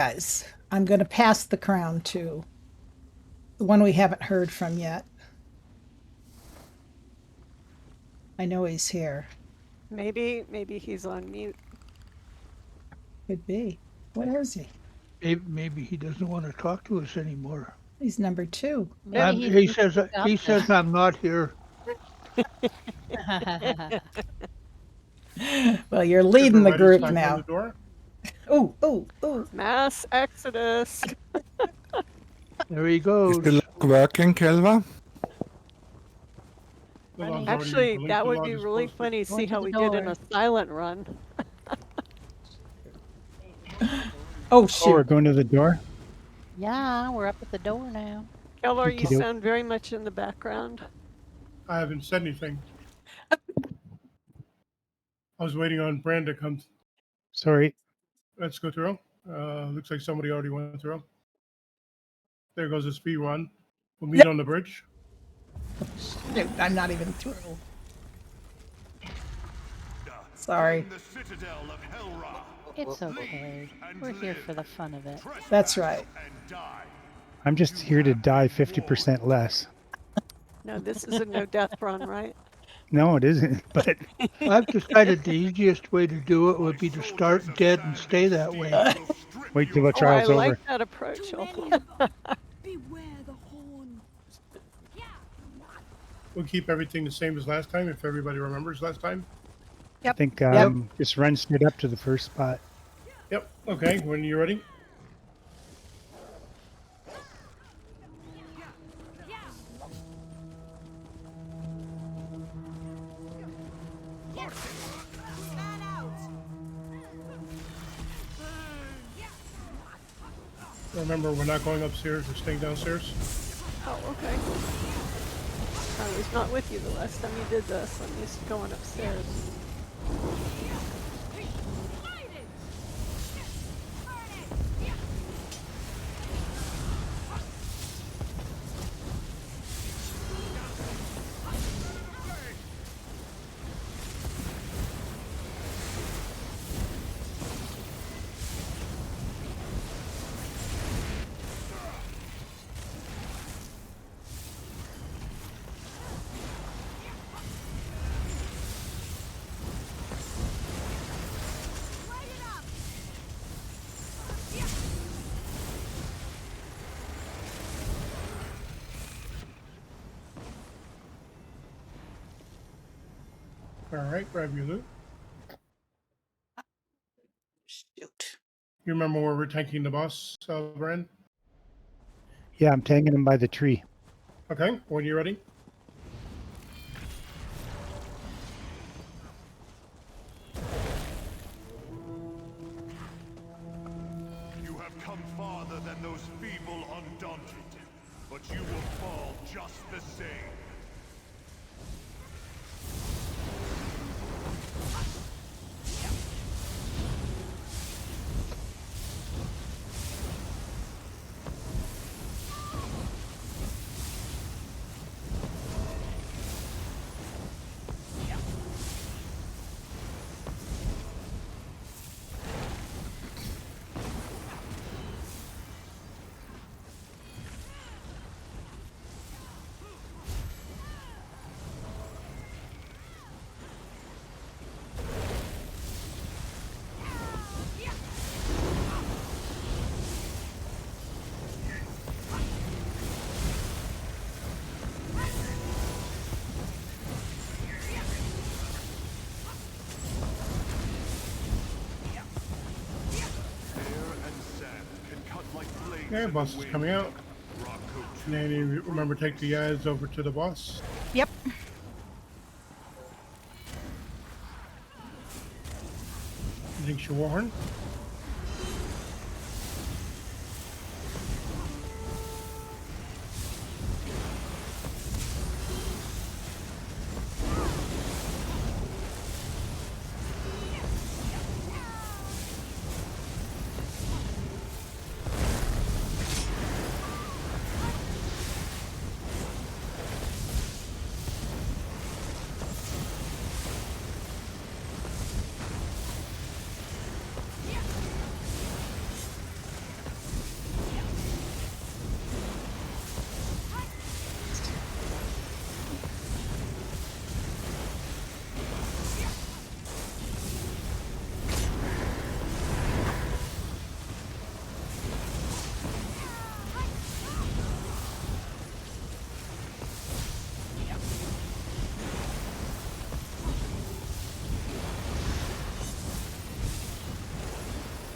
Guys, I'm going to pass the crown to the one we haven't heard from yet. I know he's here. Maybe he's on mute. Could be. Where is he? Maybe he doesn't want to talk to us anymore. He's number 2. He says I'm not here. Well, you're leading the group Everybody's now. on the door. Oh. Mass exodus. There he goes. Is the lock working, Kelvar? The log's already Actually, linked. that The would log be is really posted. funny. See Going to how the we did in door. a silent run. Oh, Oh, shoot. we're going to the door? Yeah, we're up at the door now. Kelvar, you Okey-doke. sound very much in the background. I haven't said anything. I was waiting on Brand to come. Sorry. Let's go through. Looks like somebody already went through. There goes the speed run. We'll meet Yep. on the bridge. Shoot, I'm not even through. Sorry. The citadel of Hel Ra. It's okay. We're here for the fun of it. That's right. And die. I'm just here to die 50% less. No, this is a no death run, right? No, it isn't, but I've decided the easiest way to do it would be to start dead and stay that way. wait till the Oh, I trial's over. like that approach. Beware the horn. We'll keep everything the same as last time, if everybody remembers last time. I think Yep. just run straight up to the first spot. Yep. Okay, when you're ready. Remember, we're not going upstairs, we're staying downstairs. Oh, okay. I was not with you the last time you did this. I'm used to going upstairs. All right, grab your loot. Shoot. You remember where we're tanking the boss, Brand? Yeah, I'm tagging him by the tree. Okay, when you're ready. You have come farther than those feeble undaunted, but you will fall just the same. Yeah, boss is coming out. And then you remember, take the guys over to the boss. Yep. Using your warhorn.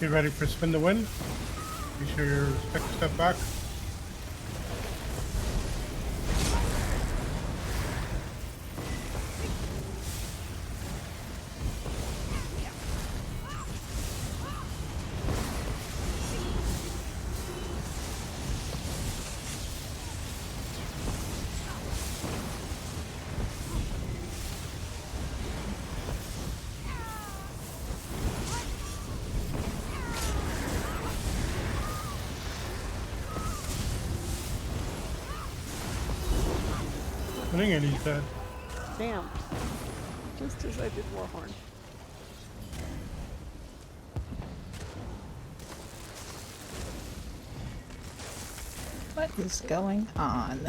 Get ready for spin the wind. Be sure you take a step back. And he's dead. Damn. Just as I did Warhorn. What is going on?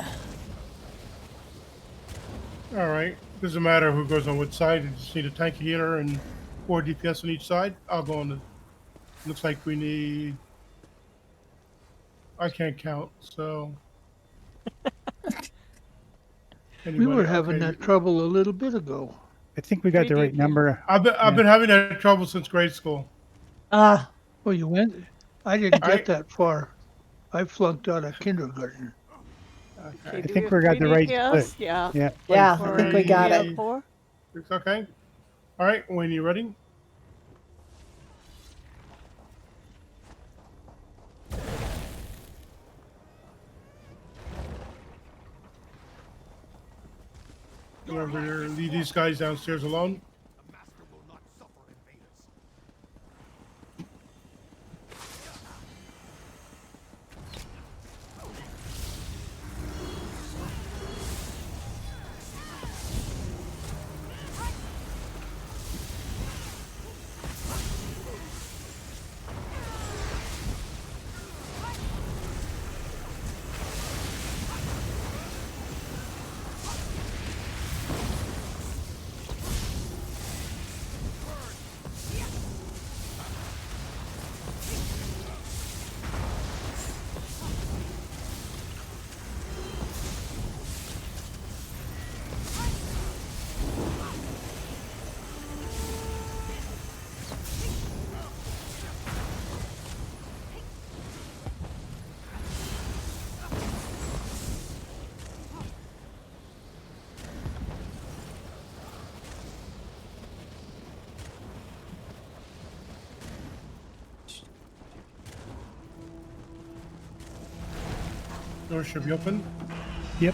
Alright. Doesn't matter who goes on which side. You just need a tanky healer and 4 DPS on each side. I'll go on the... Looks like we need... I can't count, so... We were having that trouble a little bit ago. I think we got We the right did, number. I've been having that trouble since grade school. Ah, Well, you went? I didn't I- get that far. I flunked out of kindergarten. Okay, I do think we we have got the 3 right DPS? split. Yeah. Yeah. yeah, I For think we got ESO it. 4? It's okay. Alright, when you're ready. Remember, leave these guys downstairs alone. The master will not suffer invaders. Door should be open. Yep.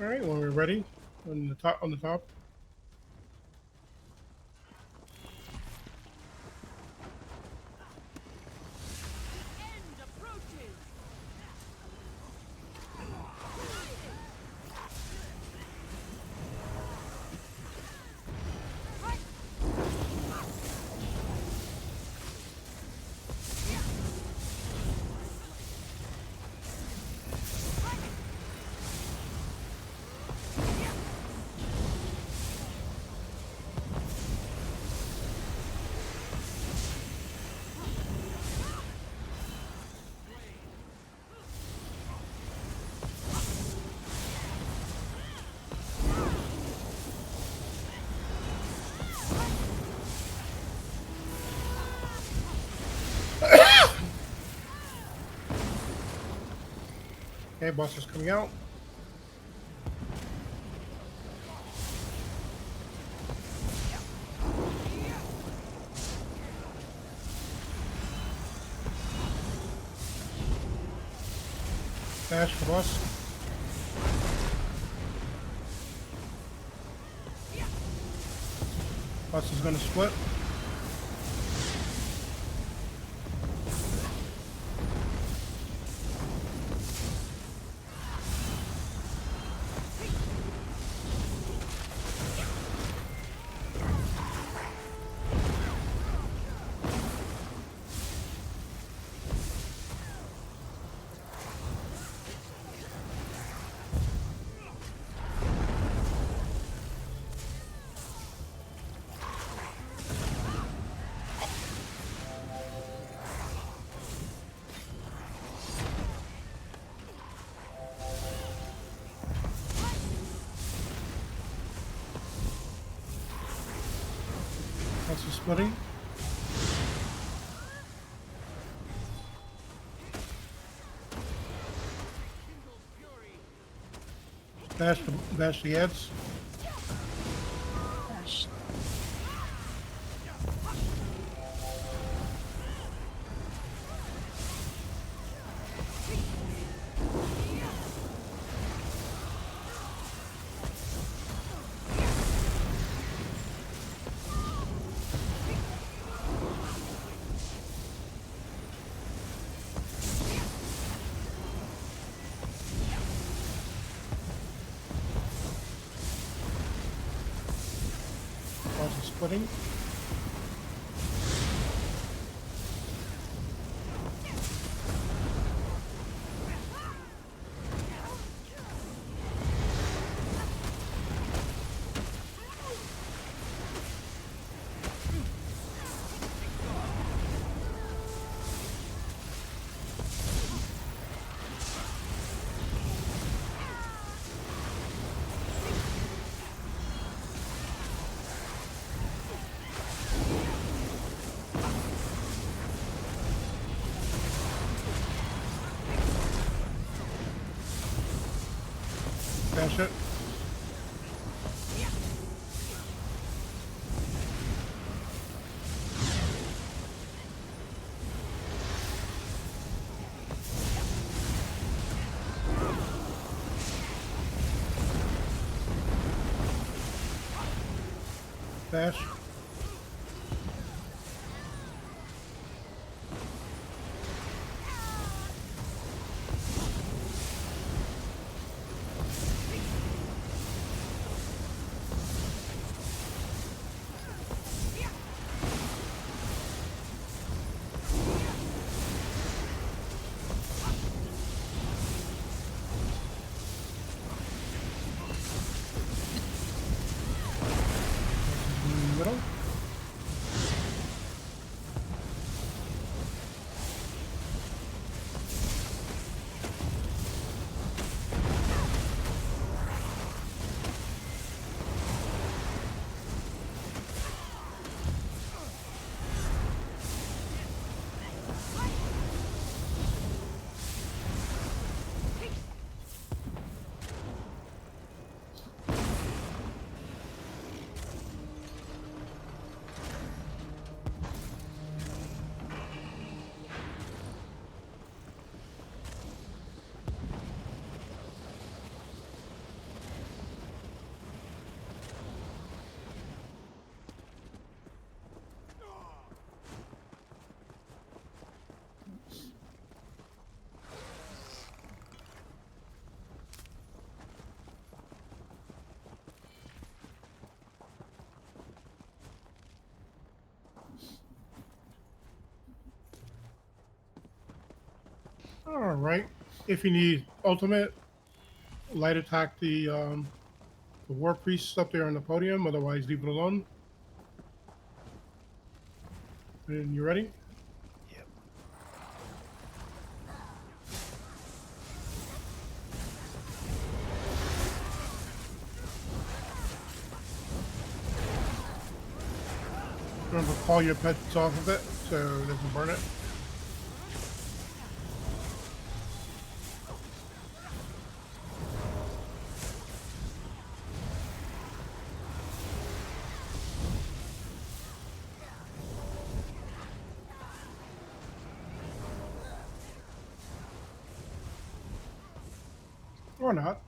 All right, when we're ready, on the top. End approaches. Okay, boss is coming out. Dash for boss. Boss is gonna split. Boss is splitting. Bash the heads. Gosh. Boss is splitting. Bash it. Bash. In the middle. All right. If you need ultimate, light attack the war priests up there on the podium. Otherwise, leave it alone. And you ready? Yep. Remember, call your pets off of it so it doesn't burn it. Or not.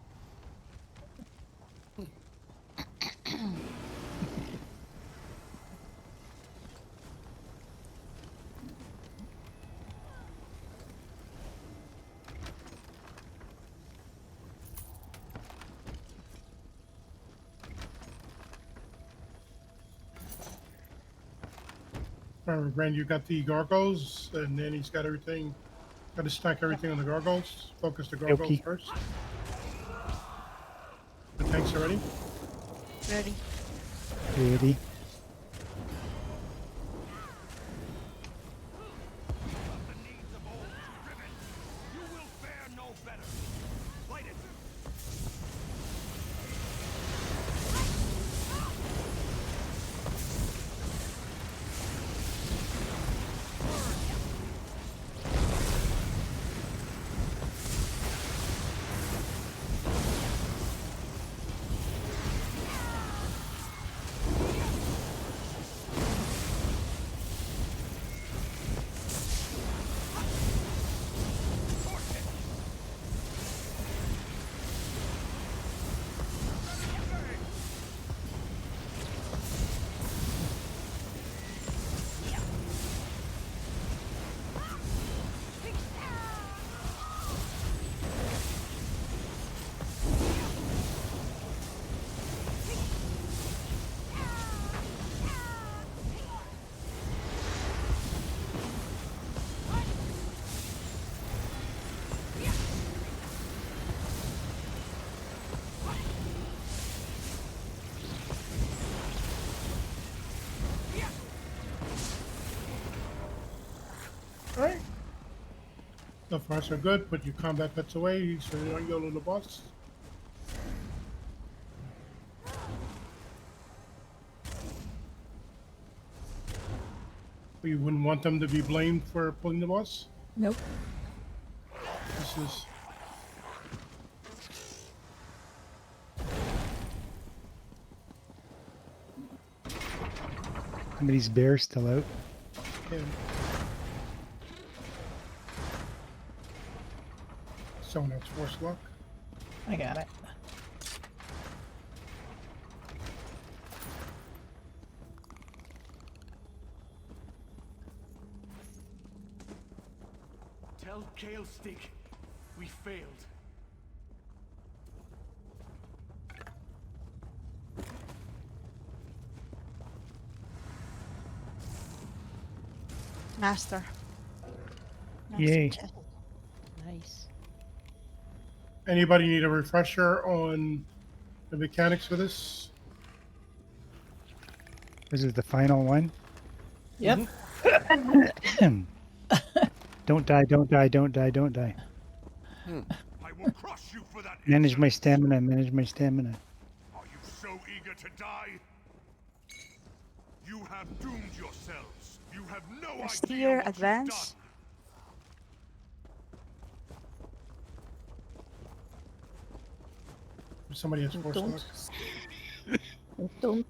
Remember, Brand, you got the gargoyles, and then he's got everything. Got to stack everything on the gargoyles. Focus the gargoyles Okay. first. The tanks are ready. Ready. Ready. You will fare no better. Light it. Alright. So far so good. Put your combat pets away so you don't yell at the boss. You wouldn't want them to be blamed for pulling the boss. Nope. This is Somebody's bear still out. yeah. Someone has force luck. I got it. Tell Kale Stick we failed. Master. Yay. Nice. Anybody need a refresher on the mechanics for this? This is the final one. Yep. Don't die, don't die, don't die, don't die. I will crush you for that. Manage my insolence. stamina, manage my stamina. Are you so eager to die? You have doomed yourselves. You have no Steer, idea what advance. Somebody has force luck. Don't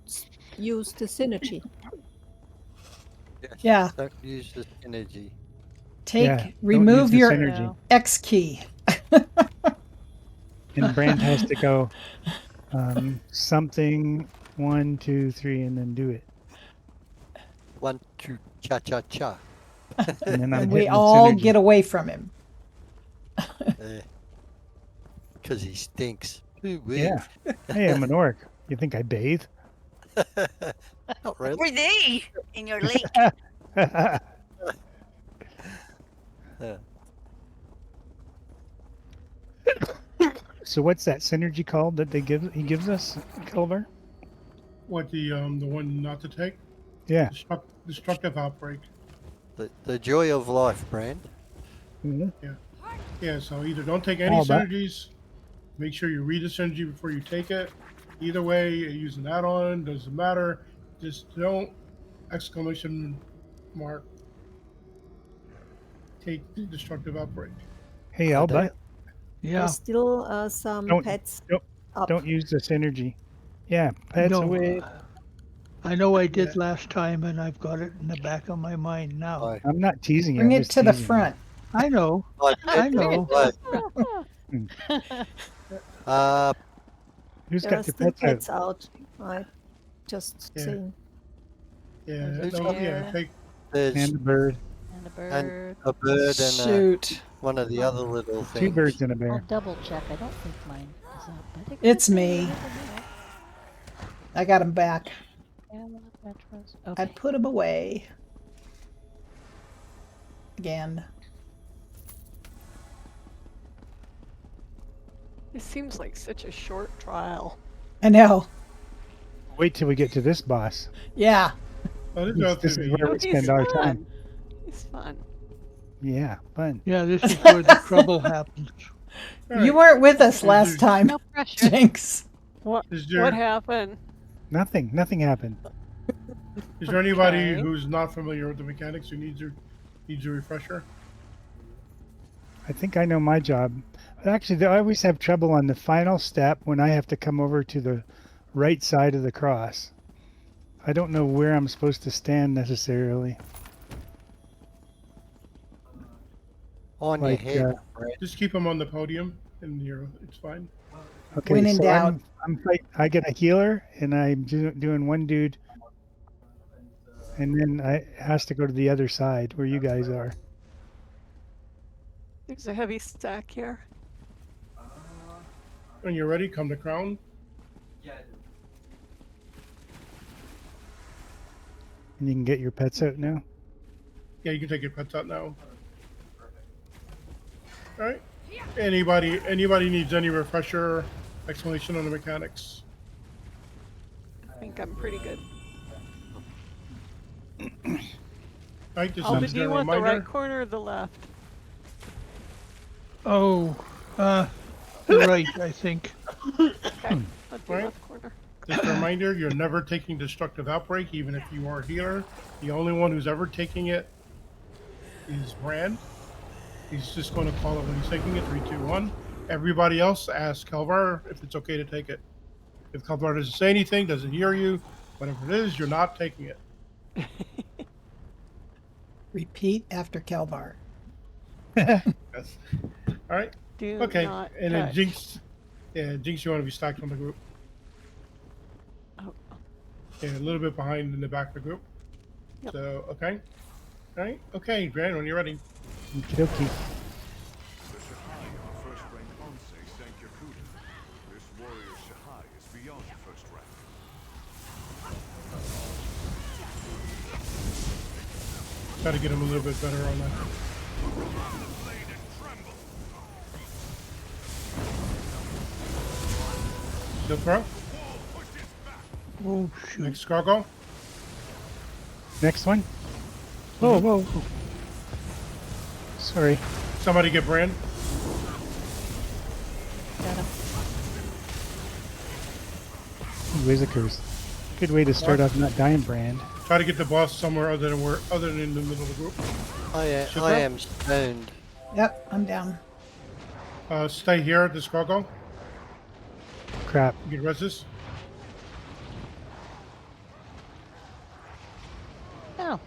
use the synergy. Yeah. Don't use the energy. Take, Yeah, don't remove use the your synergy. X key. And Brand has to go something 1, 2, 3, and then do it. 1, 2, cha cha cha. And then I'm And we hitting the all synergy. get away from him. Because he stinks. Ooh-wee. Yeah. Hey, I'm an orc. You think I bathe? Not really. Every day in your lake. So what's that synergy called that he gives us, Kelvar? What the one not to take? Yeah. Destructive outbreak. The joy of life, Brand. Mhm. Yeah, so either don't take any All that. synergies, make sure you read the synergy before you take it. Either way, use an add-on, doesn't matter. Just don't exclamation mark take destructive outbreak. Hey, Alba, Yeah. There's still some Don't- pets don't- up. don't use the synergy. Yeah, pets No, away. I know I did Yeah. last time, and I've got it in the back of my mind now. I, I'm not teasing you. Bring I'm it just to the teasing you. front. I know. I I know. Who's There are got their still pets pets out. I just Yeah. seen. Yeah, There's a no, yeah, bear. take, out? There's And a bird. And a and bird. a bird and Shoot. one of the other little Two things. birds and a I'll bear. double check. I don't think mine is up, but it It's could be, me. you never know. I got him back. Camel, Petros. I Okay. put him away. Again. It seems like such a short trial. I know. Wait till we get to this boss. Yeah. oh, this This is where we He's spend our fun. time. He's fun. Yeah, fun. Yeah, this is where the trouble happens. You weren't with us last time, No pressure. Jinx. What? Is there, What happened? Nothing happened. is there anybody Okay. who's not familiar with the mechanics who needs a refresher? I think I know my job. But actually, I always have trouble on the final step when I have to come over to the right side of the cross. I don't know where I'm supposed to stand necessarily. On Like, your head, Brad. Just keep them on the podium, and it's fine. Okay, When in so doubt. I get a healer, and I'm doing one dude, and then I has to go to the other side where you guys are. There's a heavy stack here. When you're ready, come to crown. And you can get your pets out now. Yeah, you can take your pets out now. All right. Anybody needs any refresher, explanation on the mechanics? I think I'm pretty good. All right, just Alba, as do a you want the reminder. right corner or the left? Oh, the right, I think. Okay, let the Right. left corner. Just a reminder, you're never taking destructive outbreak, even if you are a healer. The only one who's ever taking it is Brand. He's just going to call it when he's taking it. 3, 2, 1. Everybody else ask Kelvar if it's okay to take it. If Kelvar doesn't say anything, doesn't hear you, whatever it is, you're not taking it. Repeat after Kelvar. Yes. All right. Do Okay. not And then touch. Jinx. Yeah, Jinx, you want to be stacked on the group. Oh, Yeah, a little bit behind in the back of the group. Yep. So, okay. All right. Okay, Brand, when you're ready. Okey-dokey. The Shahai are first rank Onse Sankyakuden. This warrior Shahai is beyond first rank. Try to get him a little bit better on that. Shield throw. Oh, shoot. Next gargoyle. Next one. Whoa, whoa, whoa. Sorry. Somebody get Brand. Got him. Whizzikers. Good way to start off not dying, Brand. Try to get the boss somewhere other than in the middle of the group. I Should I? am stoned. Yep, I'm down. Stay here at this gargoyle. Crap. You can resist. Oh,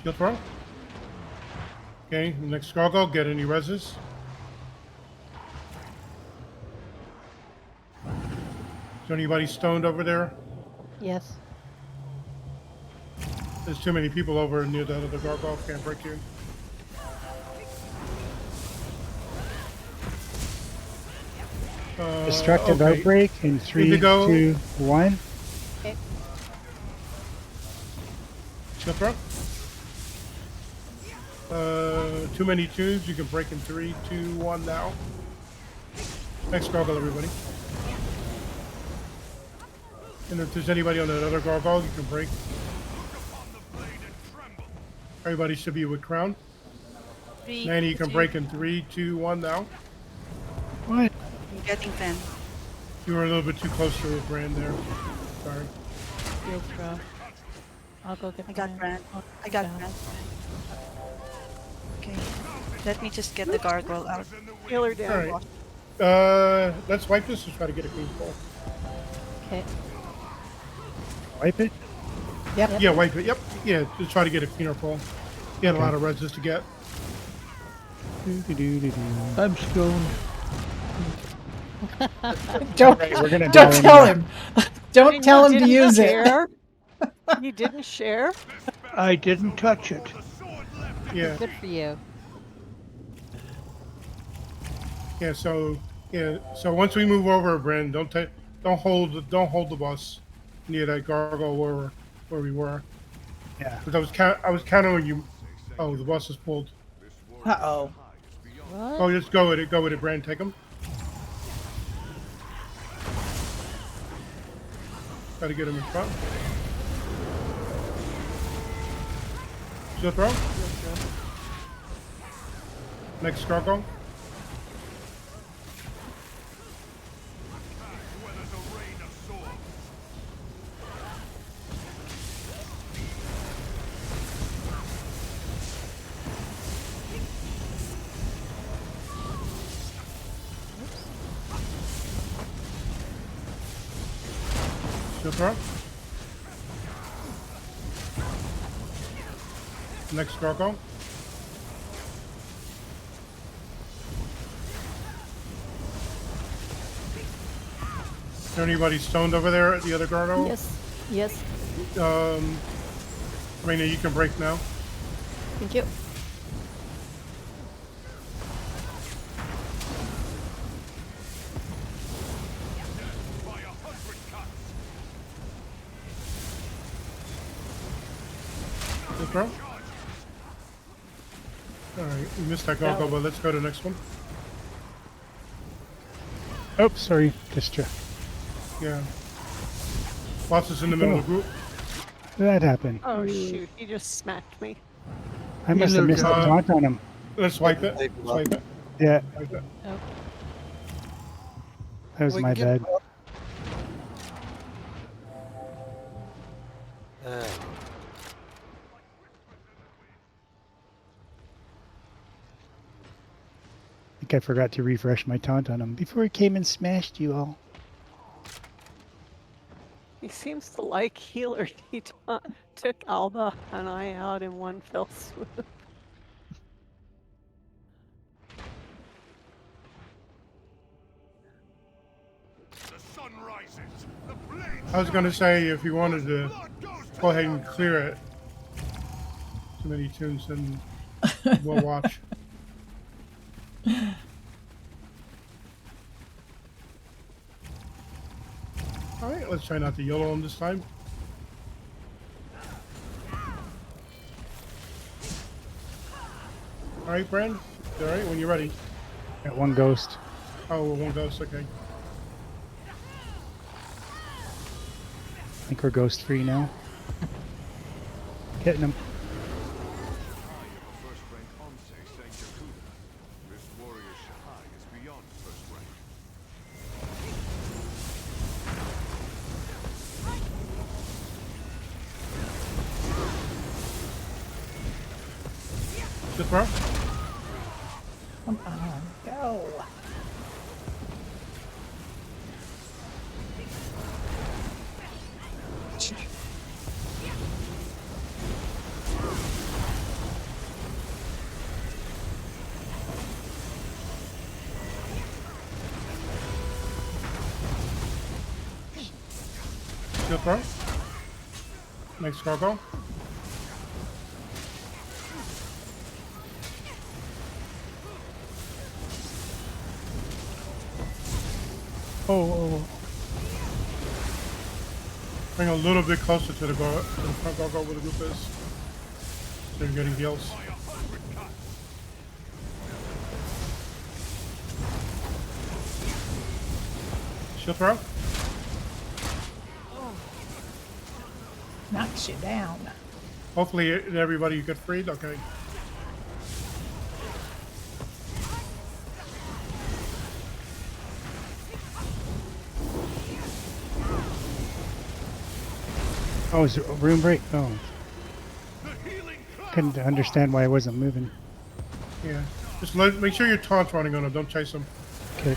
Shield throw. Okay, next gargoyle. Get any reses. Is there anybody stoned over there? yes. There's too many people over near the other gargoyle. Can't break you. Destructive okay. outbreak in 3, Indigo. 2, 1. Shield throw. Too many twos. You can break in 3, 2, 1 now. Next gargoyle, everybody. And if there's anybody on that other gargoyle, you can break. Everybody should be with crown. 3, Nanny, you can 2, break in 3, 2, 1 now. What? I'm getting 10. You were a little bit too close to the Brand there. Sorry. Field throw. I'll go get I got mine. Brand. I'll I got down. Brand. Okay. Let me just get the gargoyle out. healer down. All right. Let's wipe this and try to get a clean pull. Okay. Wipe it? Yep. Yeah, wipe it. Yep. Yeah, to try to get a cleaner pull. He had a lot of reses to get. I'm stoned. Don't Right, we're gonna don't die tell anyway. him. Don't tell him to use it. share? You didn't share? I didn't touch it. Yeah. Good for you. Yeah. So once we move over, Brandon, don't hold the bus near that gargoyle where we were. Yeah. Because I was counting on you. Oh, the bus is pulled. Uh-oh. What? Oh, just go with it. Go with it, Brandon. Take him. Got to get him in front. Shield throw. Next gargoyle. Shield throw. Next gargoyle. Is there anybody stoned over there at the other gargoyle? Yes. Yes. Raina, you can break now. Thank you. Shield throw. Alright, we missed that gargoyle, but let's go to the next one. Oh, sorry. Just Yeah. Boss is in the middle of the group. that happened. Oh shoot, he just smacked me. I must have missed the taunt on him. Let's swipe it. Swipe it. Yeah, Swipe it. that was We my can give bad. it up. I think I forgot to refresh my taunt on him before he came and smashed you all. He seems to like healer. He took Alba and I out in one fell swoop. The sun rises. The blades I was going to say, if you wanted to go ahead and clear it, too many tunes, then we'll watch. Alright, let's try not to YOLO him this time. Alright, Brand? Alright, when you're ready. Got one ghost. Oh, one ghost, okay. I think we're ghost free now. Hitting him. first rank Onse Saint Yakuda. This warrior Shahai is beyond first rank. Good throw. Come on, go. Good throw. Next gargoyle. Oh. Bring a little bit closer to the front gargoyle where the group is. So you're getting heals. Shield throw. Knocks you down. Hopefully everybody get freed. Okay. Oh, is it a room break? Oh. Couldn't understand why I wasn't moving. Yeah. Just make sure your taunt's running on him. Don't chase him. Okay.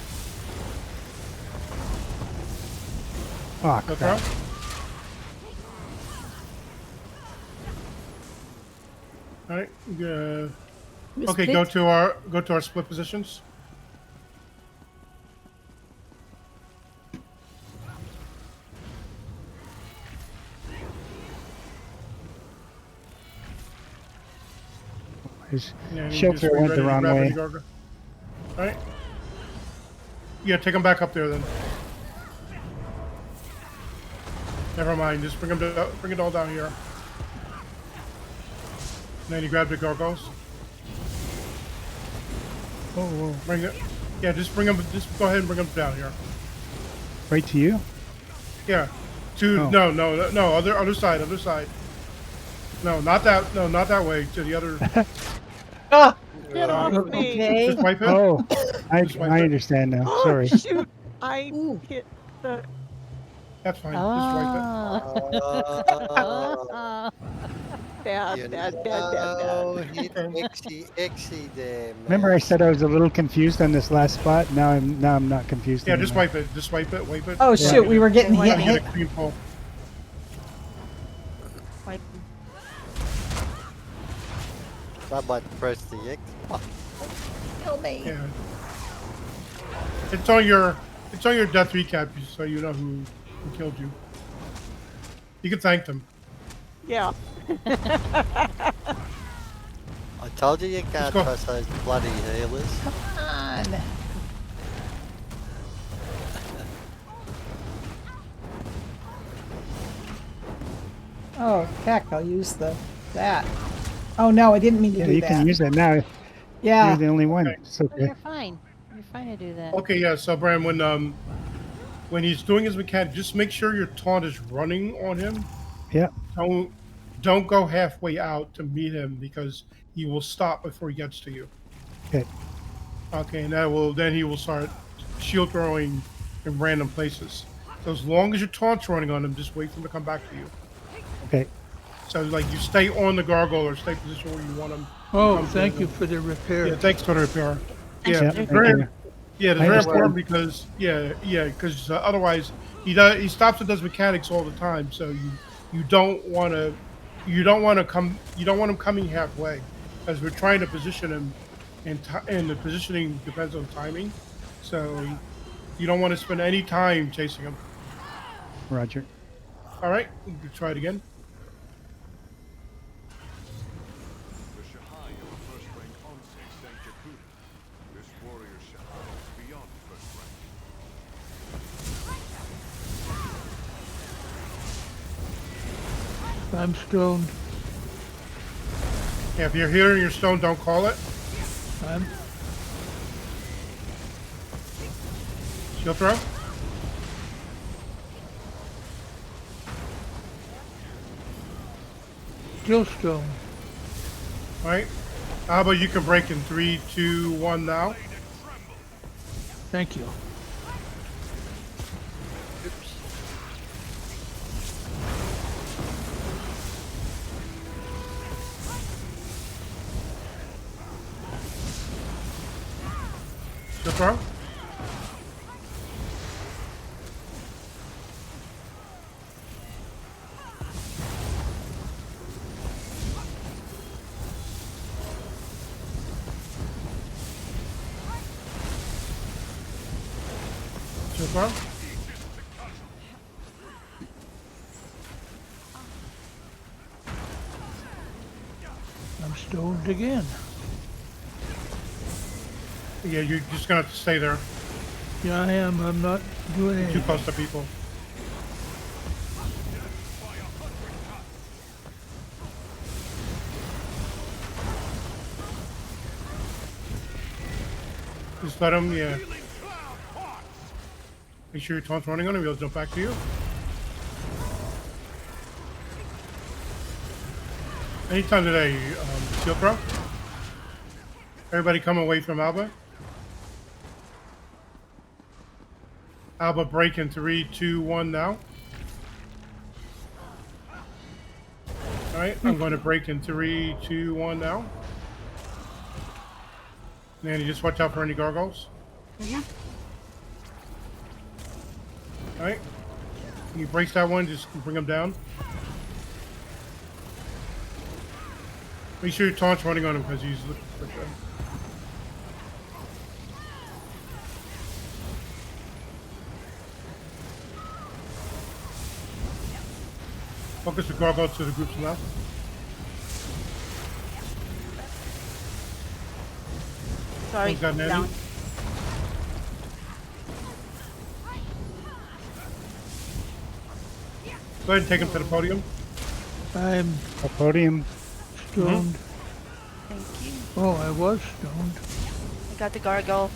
Oh, Shield crap. throw. All right. We Okay, split? go to our split positions. His And you shelter just be went ready the to wrong grab any way. gargoyle. All right. Yeah, take them back up there then. Never mind. Just bring them. Bring it all down here. And then you grab the gargoyles. Oh, whoa. Bring it. Yeah, just bring them. Just go ahead and bring them down here. Right to you? Yeah. To Oh. no. Other side. Other side. No, not that. No, not that way. To the other. Ah, Get off me! okay. Just wipe it. Oh, I Just wipe it. understand now. Oh, Sorry. shoot! I Ooh. hit the. That's fine. Just wipe it. Ah. Bad, You bad, bad, bad, bad. hit Exy there, man. Remember I said I was a little confused on this last spot? Now I'm not confused Yeah, anymore. just wipe it. Just wipe it. Wipe it. Oh shoot, we were getting Yeah. hit. Get a clean pull. Wipe. Someone press the X. Oh, Kill me. Yeah. It's on your death recap, so you know who killed you. You can thank them. Yeah. I told you can't go. trust those bloody healers. Come on. Oh heck, I'll use that. Oh no, I didn't mean to Yeah, do you that. can use that now. You're Yeah. the only one. Okay. It's Oh, okay. you're fine. You're fine to do that. Okay, yeah. So, Bram, when he's doing his mechanic, just make sure your taunt is running on him. Yeah. Don't go halfway out to meet him because he will stop before he gets to you. Okay. Okay, and then he will start shield throwing in random places. So as long as your taunt's running on him, just wait for him to come back to you. Okay. So like you stay on the gargoyle or stay position where you want him. Oh, thank you for the Yeah, repair. thanks for the repair. Yeah, Yeah, thank it's very, you. yeah, it's I very understand. important because because otherwise he stops and does mechanics all the time. So you don't want him coming halfway, as we're trying to position him, and the positioning depends on timing. So you don't want to spend any time chasing him. Roger. All right, we can try it again. The Shahai of the first rank Onse Saint Yakuta. This warrior Shahai is beyond first rank. I'm stoned. Yeah, if you're hearing your stone, don't call it. I'm Shield throw. still stoned. All right. How about you can break in 3, 2, 1 now? Thank you. Shield throw. Shield throw. I'm stoned again. Yeah, you're just gonna have to stay there. Yeah, I am. I'm not doing Too anything. close to people. Just let him, yeah. Make sure your taunt's running on him, he'll jump back to you. Anytime today, shield throw. Everybody come away from Alba. Alba break in 3, 2, 1 now. Alright, I'm going to break in 3, 2, 1 now. Nanny, just watch out for any gargoyles. Alright. When you break that one, just bring them down. Make sure your taunt's running on him because he's looking for them. Focus the gargoyle to the group's left. Sorry, One's got an enemy. down. Go ahead and take him to the podium. I'm A podium. stoned. Thank you. Oh, I was stoned. I got the gargoyle.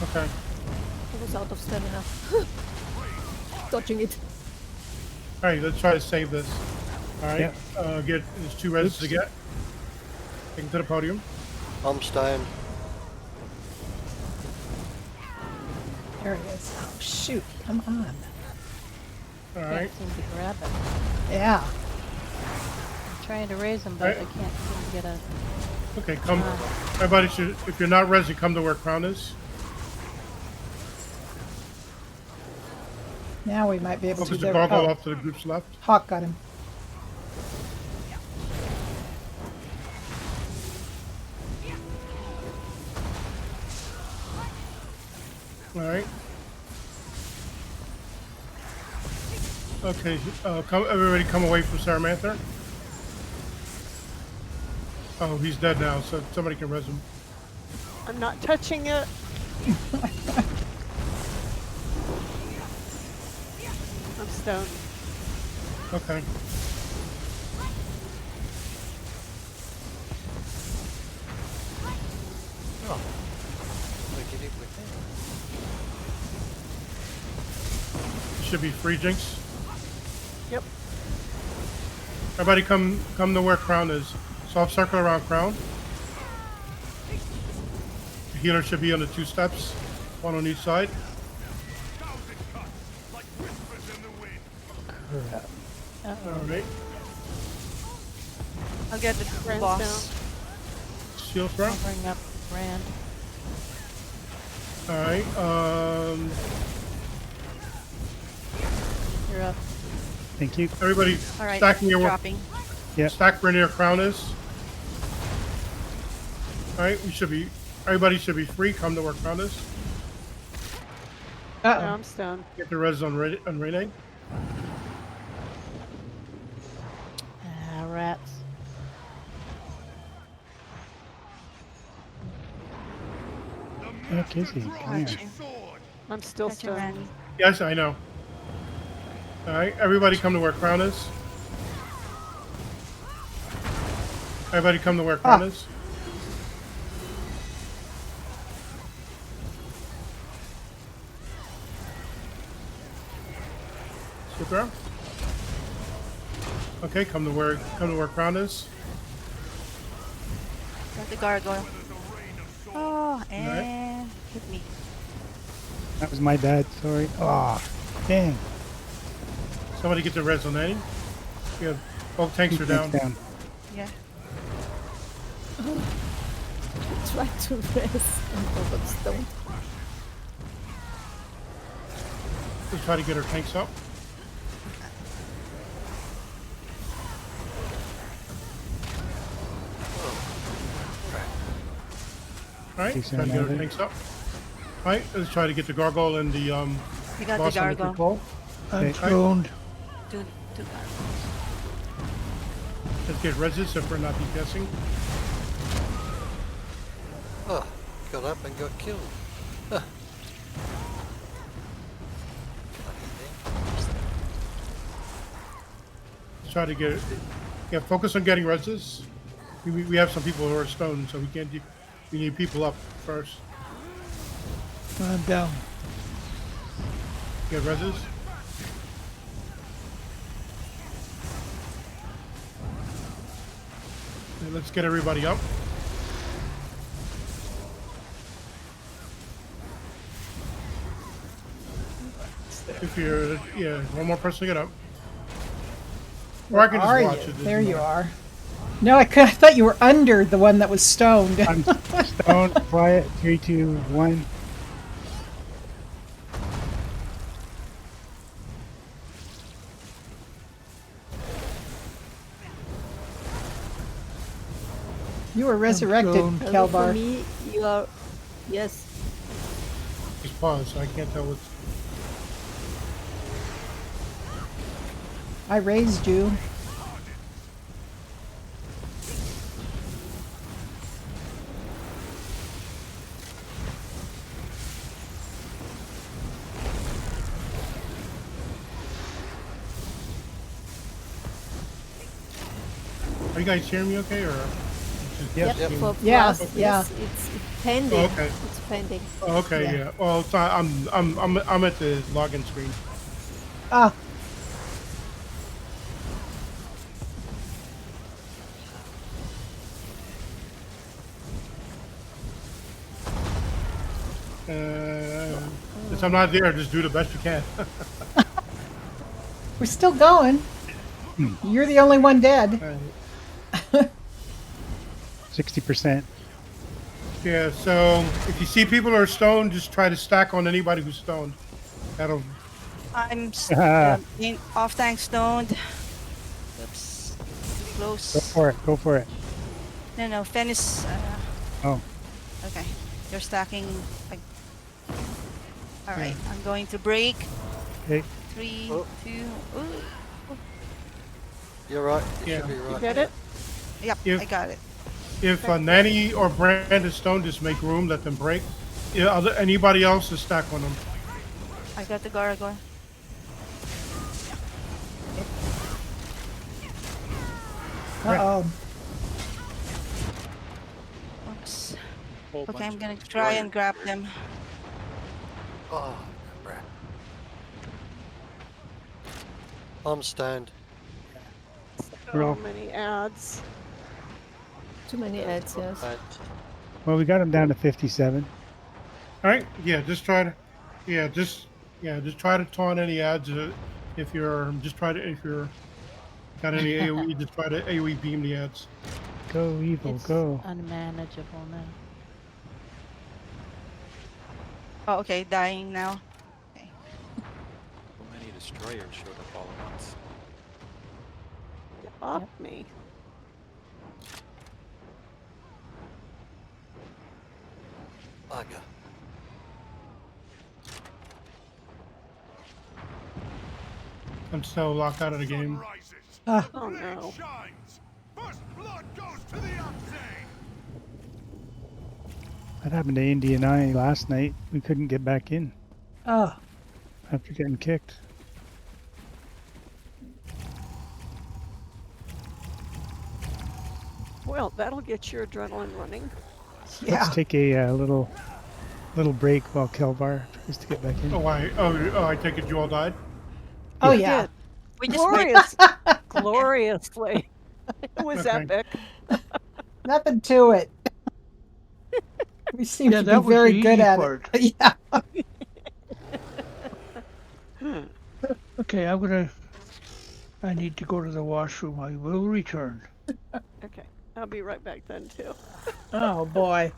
Okay. I was out of stamina. Dodging it. All right, let's try to save this. All right. Yeah. There's 2 reses to get. Take him to the podium. I'm stoned. There he is. Oh, shoot. Come on. All Can't right. seem to grab it. Yeah. I'm trying to raise him, but Right. I can't seem to get a. Okay, come. Everybody should, if you're not resing, come to where Crown is. Now we might be able Focus to. the There, gargoyle oh, off to the group's left. Hawk got him. All right. Okay, everybody come away from Saramantha. Oh, he's dead now, so somebody can res him. I'm not touching it. I'm stoned. Okay. Oh. We did it with that. Should be free, Jinx. Yep. Everybody come to where Crown is. Soft circle around Crown. The healer should be on the 2 steps. 1 on each side. All right. I'll get the Brand's boss. Shield throw. I'll bring up Rand. All right. You're up. Thank you. Everybody All right, stacking your work. dropping. Yep. Stack where near Crown is. All right. Everybody should be free. Come to where Crown is. No, Uh-oh. I'm stoned. Get the res on Renee. Ah, rats. Heck is he? Come Got here. you. I'm still Got you, stoned. Randy. Yes, I know. All right. Everybody come to where Crown is. Everybody come to where Crown is. Stick around. Okay, come to where Crown is. Got the gargoyle. Oh, and hit me. That was my bad. Sorry. Oh, dang. Somebody get the res on Annie. We have both tanks are down. Yeah. Try to rest and I got stoned. Let's try to get our tanks up. All right, Thanks, try to get our Annie. tanks up. All right, let's try to get the gargoyle and the We got boss the under gargoyle. control. I'm Okay. stoned. Two gargoyles. Let's get reses if we're not guessing. Oh, got up and got killed. Huh. Let's try to get it. Yeah, focus on getting reses. We have some people who are stoned, so we can't. We need people up first. I'm down. Get reses. And let's get everybody up. If you're, yeah, one more person to get up. Or I can Are just watch you? it. There you are. No, I thought you were under the one that was stoned. I'm stoned. Quiet. 3, 2, 1. You were resurrected, stoned. For Kelvar. me, you are. Yes. Just pause, so I can't tell what's. I raised you. Are you guys hearing me okay, or? Just Yep. Yep. being- For Yeah, plus, yeah. yes, it's pending. Oh, okay. It's pending. Oh, okay, Yeah. yeah. Well, it's not, I'm at the login screen. Ah, Since I'm not there, just do the best you can. we're still going. You're the only one dead. 60%. Yeah, so if you see people are stoned, just try to stack on anybody who's stoned. That'll. I'm in off tank stoned. Oops. Too Go close. for it. Go for it. No, Fen is. Oh. Okay. You're stacking. Alright, I'm going to break. Okay. 3, Oh. 2. Ooh. You're right. You Yeah. should be right. Get it? Yep, Yeah. I got it. If Nanny or Brand is stoned, just make room, let them break. Yeah, anybody else is stack on them. I got the gargoyle. Uh-oh. Oops. Okay, I'm gonna try and grab them. Oh, crap. I'm stoned. So Roll. many ads. Too many ads, yes. But Well, we got him down to 57. All right. Yeah, just try to. Just try to taunt any ads. If you're got any AOE, just try to AOE beam the ads. Go evil, It's go. unmanageable now. Oh, okay, dying now. Okay. So many destroyers showed up all at once. Get off me. bugger. I'm still locked out of the game. Ah. Oh no. First blood goes to the Unsane. That happened to Indy and I last night. We couldn't get back in Oh, after getting kicked. Well, that'll get your adrenaline running. yeah. Let's take a little break while Kelvar tries to get back in. I take it you all died. Oh, We yeah. did. We just wait. Gloriously. It was Okay. epic. Nothing to it. We seem Yeah, to that be was very the good easy at part. it. Yeah. Okay, I need to go to the washroom. I will return. Okay. I'll be right back then too. Oh, boy.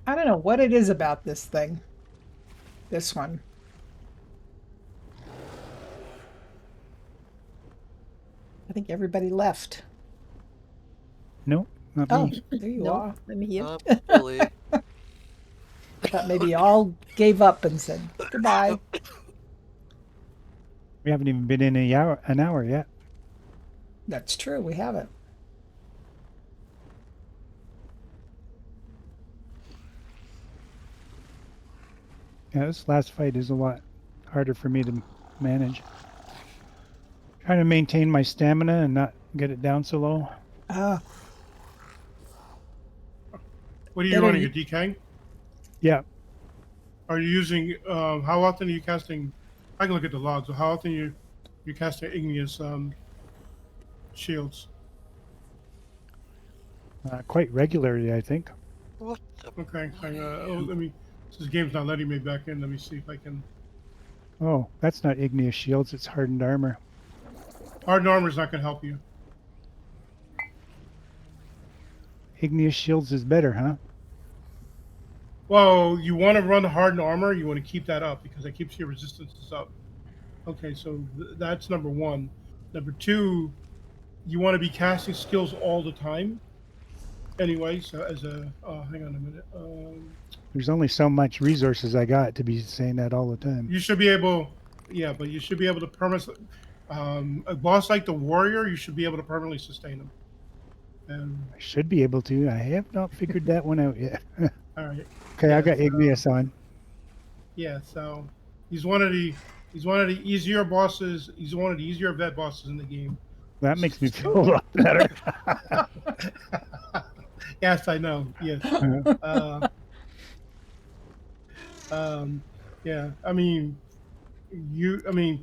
I don't know what it is about this thing. This one. I think everybody left. Nope, not Oh, me. there you No, are. I'm here. I'm still here. I thought maybe you all gave up and said goodbye. We haven't even been in an hour yet. That's true. We haven't. Yeah, this last fight is a lot harder for me to manage. Trying to maintain my stamina and not get it down so low. What are you Better running? you- A decang? Yeah, Are you using? How often are you casting? I can look at the logs. How often you casting igneous shields? quite regularly, I think. What the? Okay. Let me. This game's not letting me back in. Let me see if I can. Oh, that's not igneous shields, it's hardened armor. Hardened armor is not going to help you. Igneous shields is better, huh? Well, you want to run hardened armor. You want to keep that up because it keeps your resistances up. Okay, so that's number one. Number two, you want to be casting skills all the time. Anyway, so as a hang on a minute. There's only so much resources I got to be saying that all the time. You should be able, yeah, but you should be able to permanently. A boss like the warrior, you should be able to permanently sustain him. And I should be able to. I have not figured that one out yet. all right, Okay, I yeah, got Igneous on. yeah. So he's one of the easier bosses. He's one of the easier vet bosses in the game. That makes me feel a lot better. Yes, I know. Yes. Yeah. I mean,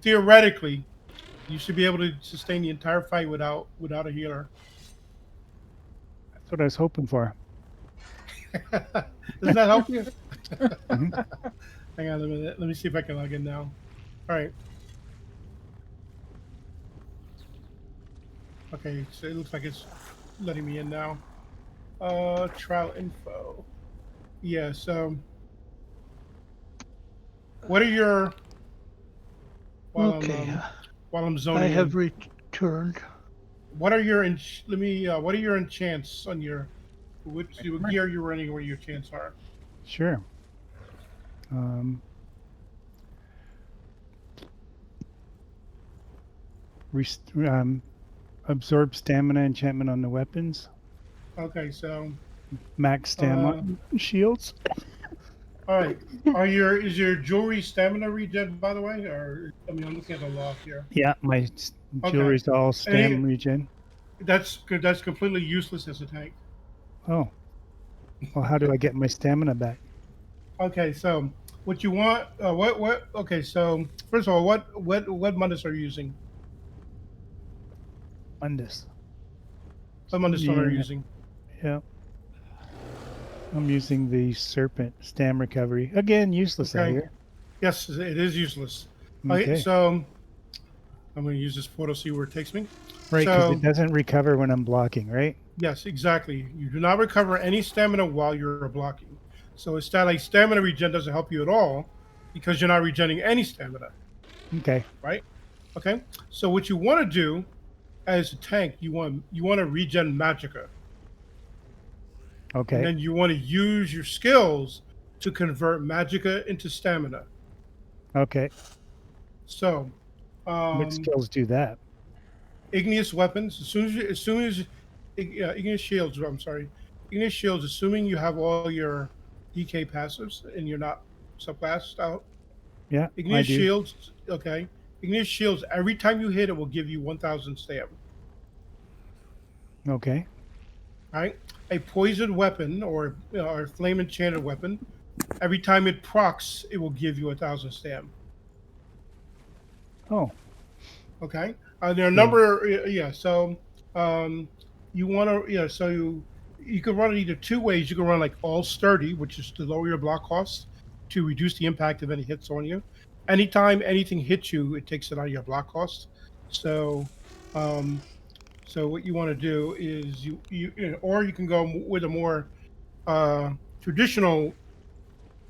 theoretically, you should be able to sustain the entire fight without a healer. That's what I was hoping for. Does that help you? Mhm. Hang on a minute. Let me see if I can log in now. All right. Okay, so it looks like it's letting me in now. Trial info. Yeah, so what are your Okay. while I'm I zoning have in, returned. what are your what are your enchants on your which gear you're running, where your enchants are? Sure. Um, absorb stamina enchantment on the weapons. Okay, so Max stamina shields. all right. Is your jewelry stamina regen, by the way? Or I mean, I'm looking at the log here. Yeah, my jewelry's all stam regen. That's good. That's completely useless as a tank. Oh. Well, how do I get my stamina back? Okay, so what you want? What? Okay, so first of all, what Mundus are you using? Mundus. What Mundus are you using? Yeah. I'm using the serpent stam recovery. Again, useless out here. Yes, it is useless. Okay. So I'm going to use this photo, see where it takes me. Right, because it doesn't recover when I'm blocking, right? Yes, exactly. You do not recover any stamina while you're blocking. So it's that like stamina regen doesn't help you at all because you're not regenerating any stamina. Okay. Right? Okay. So what you want to do as a tank, you want to regen magicka. Okay. And then you want to use your skills to convert magicka into stamina. Okay. So, what skills do that? Igneous weapons. As soon as igneous shields. I'm sorry, igneous shields. Assuming you have all your DK passives and you're not subclassed out. Yeah. Igneous shields. Okay. Igneous shields. Every time you hit it, will give you 1,000 stam. Okay. All right. A poisoned weapon or a flame enchanted weapon. Every time it procs, it will give you 1,000 stam. Oh. Okay. There are a number. Yeah. So you want to. Yeah. So you can run it either two ways. You can run like all sturdy, which is to lower your block costs to reduce the impact of any hits on you. Anytime anything hits you, it takes it out of your block cost. So so what you want to do is or you can go with a more traditional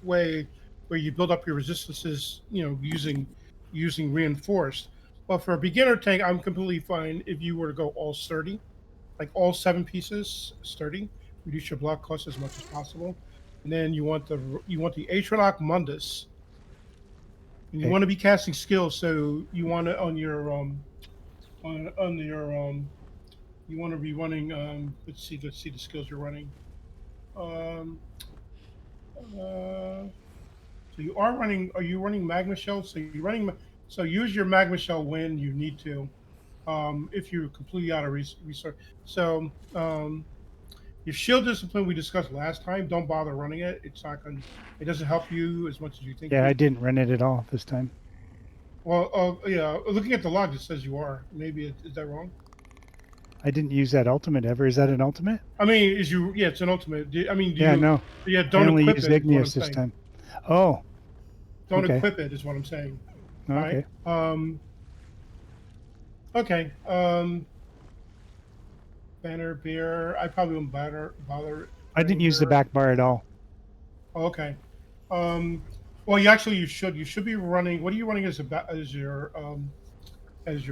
way where you build up your resistances, using reinforced. But for a beginner tank, I'm completely fine if you were to go all sturdy, like all 7 pieces sturdy, reduce your block cost as much as possible. And then you want the Atrioc Mundus. And you want to be casting skills, so you want to you want to be running let's see the skills you're running. So are you running magma shell? So use your magma shell when you need to, if you're completely out of resource. So your shield discipline we discussed last time, don't bother running it. It doesn't help you as much as you think. Yeah, I didn't run it at all this time. Well, yeah, looking at the log, it says you are. Maybe is that wrong? I didn't use that ultimate ever. Is that an ultimate? I mean, yeah, it's an ultimate. No. Yeah, I don't only equip used it. Igneous this time. Oh. Don't equip it is what I'm saying. Okay. All right. Okay. Banner beer. I probably won't bother. I didn't use the back bar at all. Okay. Well, you actually you should be running. What are you running as as your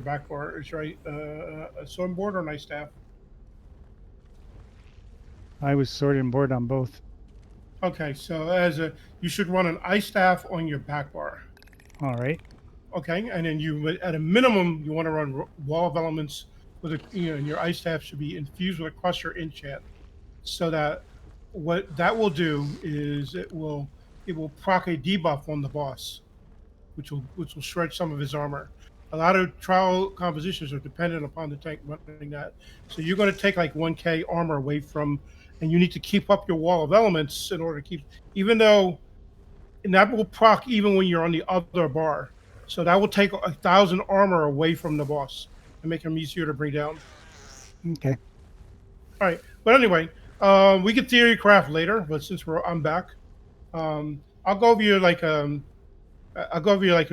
back bar? Is right a sewing board or an ice staff? I was sorted and board on both. Okay, so you should run an ice staff on your back bar. All right. Okay, and then at a minimum you want to run wall of elements with and your ice staff should be infused with a cluster enchant, so that what that will do is it will proc a debuff on the boss, which will shred some of his armor. A lot of trial compositions are dependent upon the tank running that. So you're going to take like 1k armor away from, and you need to keep up your wall of elements in order to keep, even though, and that will proc even when you're on the other bar. So that will take 1,000 armor away from the boss and make him easier to bring down. Okay. All right, but anyway, we can theory craft later. But since I'm back, I'll go over you like I'll go over you like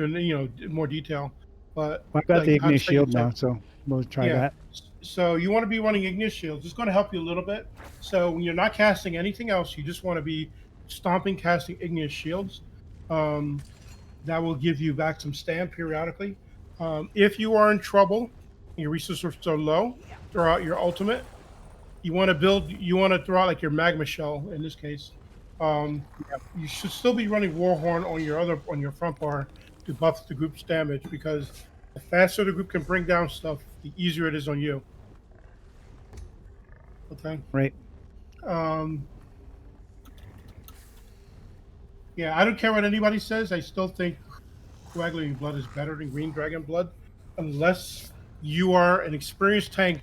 more detail. But Well, I've got the like how to Ignis set your shield now, tank. so we'll try Yeah. that. So you want to be running Ignis shields. It's going to help you a little bit. So when you're not casting anything else, you just want to be stomping, casting Ignis shields. Um, that will give you back some stand periodically. If you are in trouble, your resources are low, throw out your ultimate. You want to throw out like your magma shell in this case. You should still be running Warhorn on your front bar to buff the group's damage, because the faster the group can bring down stuff, the easier it is on you. Okay. Right. Yeah, I don't care what anybody says. I still think coagulating blood is better than green dragon blood, unless you are an experienced tank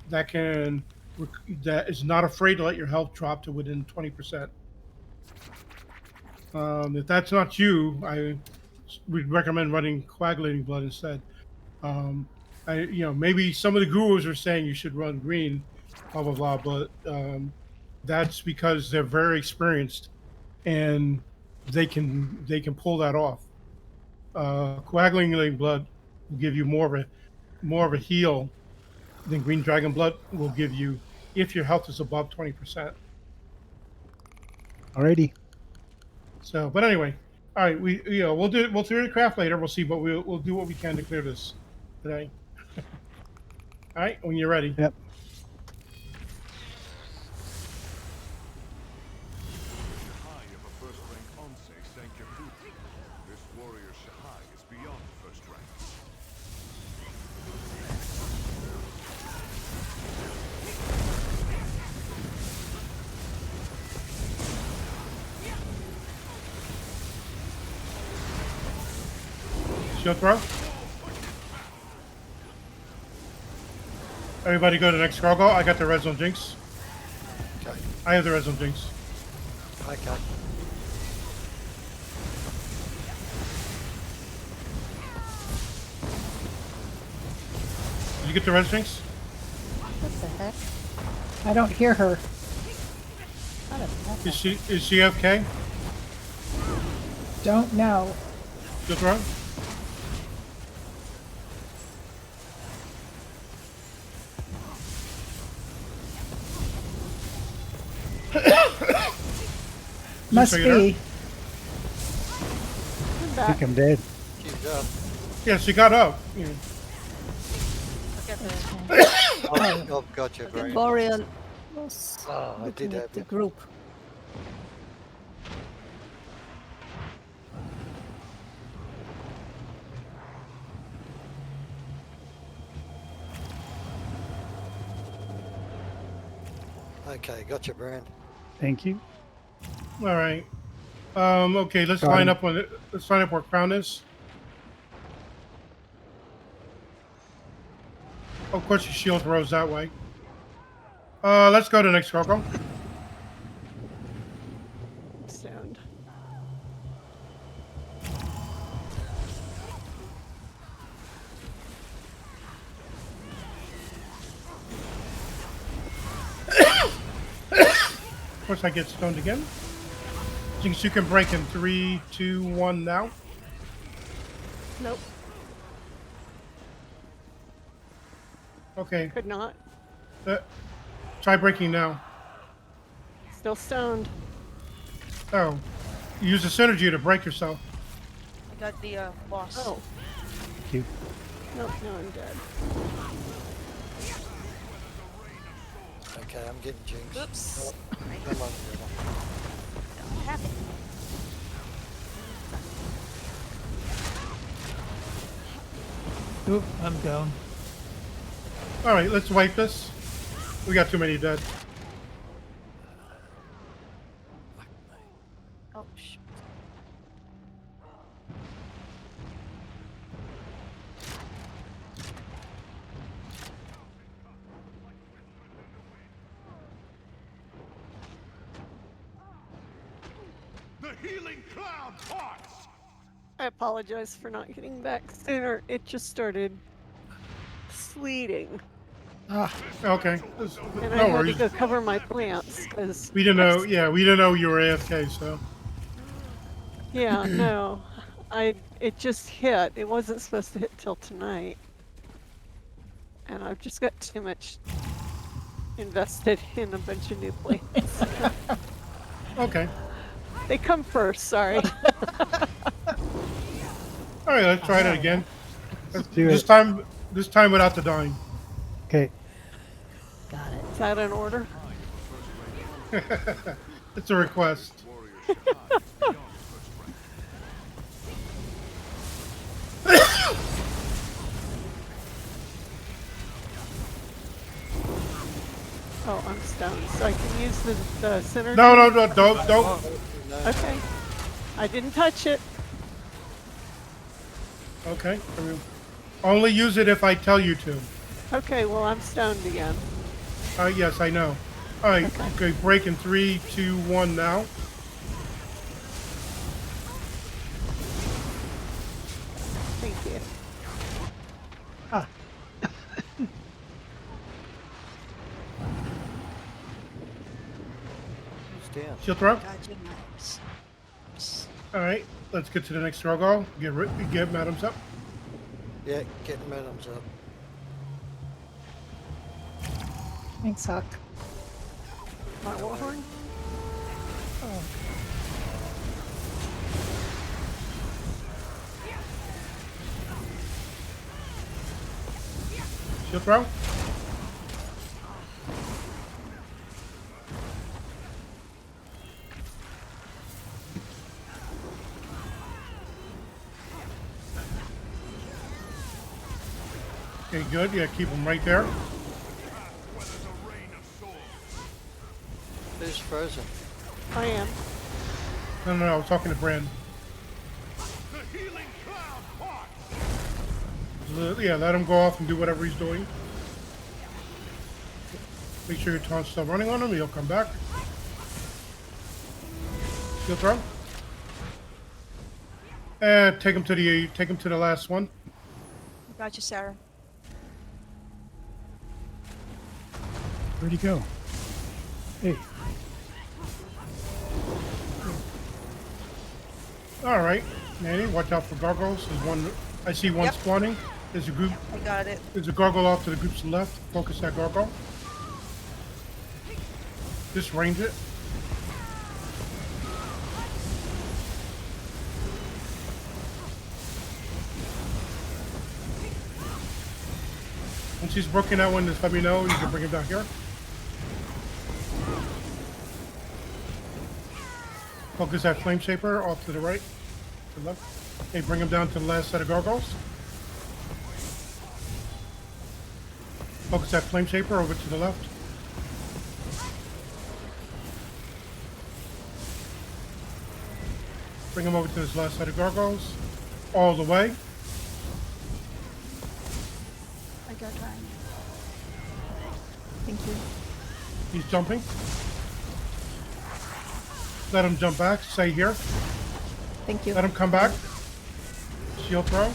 that that is not afraid to let your health drop to within 20%. If that's not you, I would recommend running coagulating blood instead. Maybe some of the gurus are saying you should run green, blah blah blah, but that's because they're very experienced and they can pull that off. Coagulating blood will give you more of a heal than green dragon blood will give you if your health is above 20%. Alrighty. So, but anyway, all right, we'll do the craft later. We'll see, but we'll do what we can to clear this today. All right, when you're ready. Yep. Shahai of a first-rank Onsei sank your Kuta. This warrior Shahai is beyond first rank. Shield throw. Everybody go to the next gargoyle. I got the red zone jinx. Okay. I have the red zone jinx. Okay. Did you get the red jinx? What the heck? I don't hear her. How did that Is she okay? Don't know. Shield throw. Must figure it be. I think I'm dead. She's up. Yeah, she got up. Yeah. Look at the Oh, gotcha. Very Boreal was Oh, I looking did at have the it. group. Okay, gotcha, Brand. Thank you. All right. Okay, let's Got line him. up on it. Let's line up where Crown is. Of course, your shield throws that way. Let's go to the next gargoyle. Sound. Of course, I get stoned again. Jinx, you can break in 3, 2, 1 now. Nope, Okay. could not. Try breaking now. Still stoned. Oh. Use the synergy to break yourself. I got the boss. Oh, Thank you. nope, no, I'm dead. Okay, I'm getting jinxed. Oops. Oh, come on, Grandma. Don't have it. Oop, I'm down. All right, let's wipe this. We got too many dead. Oh, shoot. The healing cloud parts! I apologize for not getting back sooner. It just started sleeting. Okay, And I no had worries. to go cover my plants because We didn't know. Yeah, we didn't know you were AFK. So yeah, no, it just hit. It wasn't supposed to hit till tonight, and I've just got too much invested in a bunch of new plants. okay. They come first. Sorry. All right, let's try that again. Let's do This it. time without the dying. Okay. Got it. Is that in order? It's a request. Warrior Shahai is beyond first rank. Oh, I'm stoned, so I can use the synergy. No, don't. Okay. I didn't touch it. Okay. I mean, only use it if I tell you to. Okay, well, I'm stoned again. Yes, I know. All right. Okay. Break in 3, 2, 1 now. Thank you. Who's down? Shield throw. God, you nice. All right. Let's get to the next struggle. Get Madams up. Yeah, getting Madams up. Thanks, Huck. My warhorn? Shield throw. Okay, good. Yeah, keep them right there. Who's frozen? I am. No, I was talking to Brand. The healing cloud parts! Yeah, let him go off and do whatever he's doing. Make sure your taunt's still running on him. He'll come back. Shield throw. And take him to the last one. Got you, Sarah. Where'd he go? Hey. All right, Nanny, watch out for gargoyles. There's one. I see one Yep. spawning. There's a group. I got it. There's a gargoyle off to the group's left. Focus that gargoyle. Just range it. Once he's broken that one, just let me know. You can bring him down here. Focus that flame shaper off to the right, to the left. Okay, bring him down to the last set of gargoyles. Focus that flame shaper over to the left. Bring him over to this last set of gargoyles. All the way. I got time. Thank you. He's jumping. Let him jump back. Stay here. Thank you. Let him come back. Shield throw.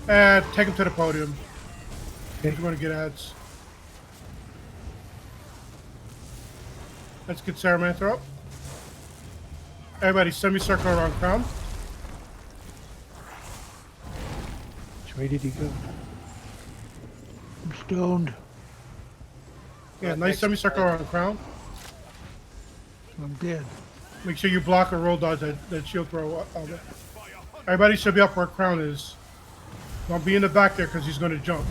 And take him to the podium. He's going to get ads. Let's get Saramantha up. Everybody semicircle around crown. Which way did he go? I'm stoned. Yeah, nice semicircle around crown. I'm dead. Make sure you block or roll dodge that shield throw. Everybody should be up where Crown is. Don't be in the back there because he's going to jump.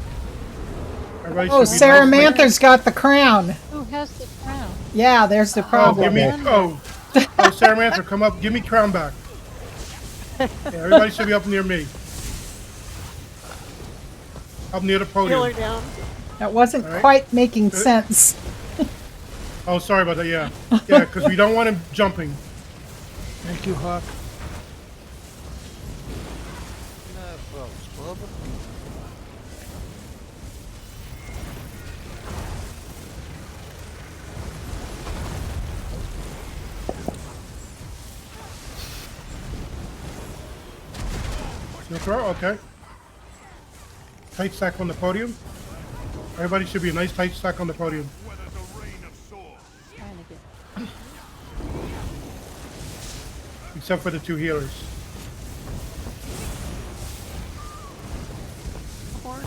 Everybody Oh, should be Sarah nice. Manther's got the crown. Who has the crown? Yeah, there's the Oh, problem. give me. Oh, Sarah Manther, come up. Give me Crown back. Yeah, everybody should be up near me. Up near the podium. Healer down. That wasn't All right. quite making sense. Oh, sorry about that. Yeah, yeah, because we don't want him jumping. Thank you, Hawk. No problems, Bob. No throw. Okay. Tight stack on the podium. Everybody should be a nice tight stack on the podium. Trying to get. Except for the two healers. Horn.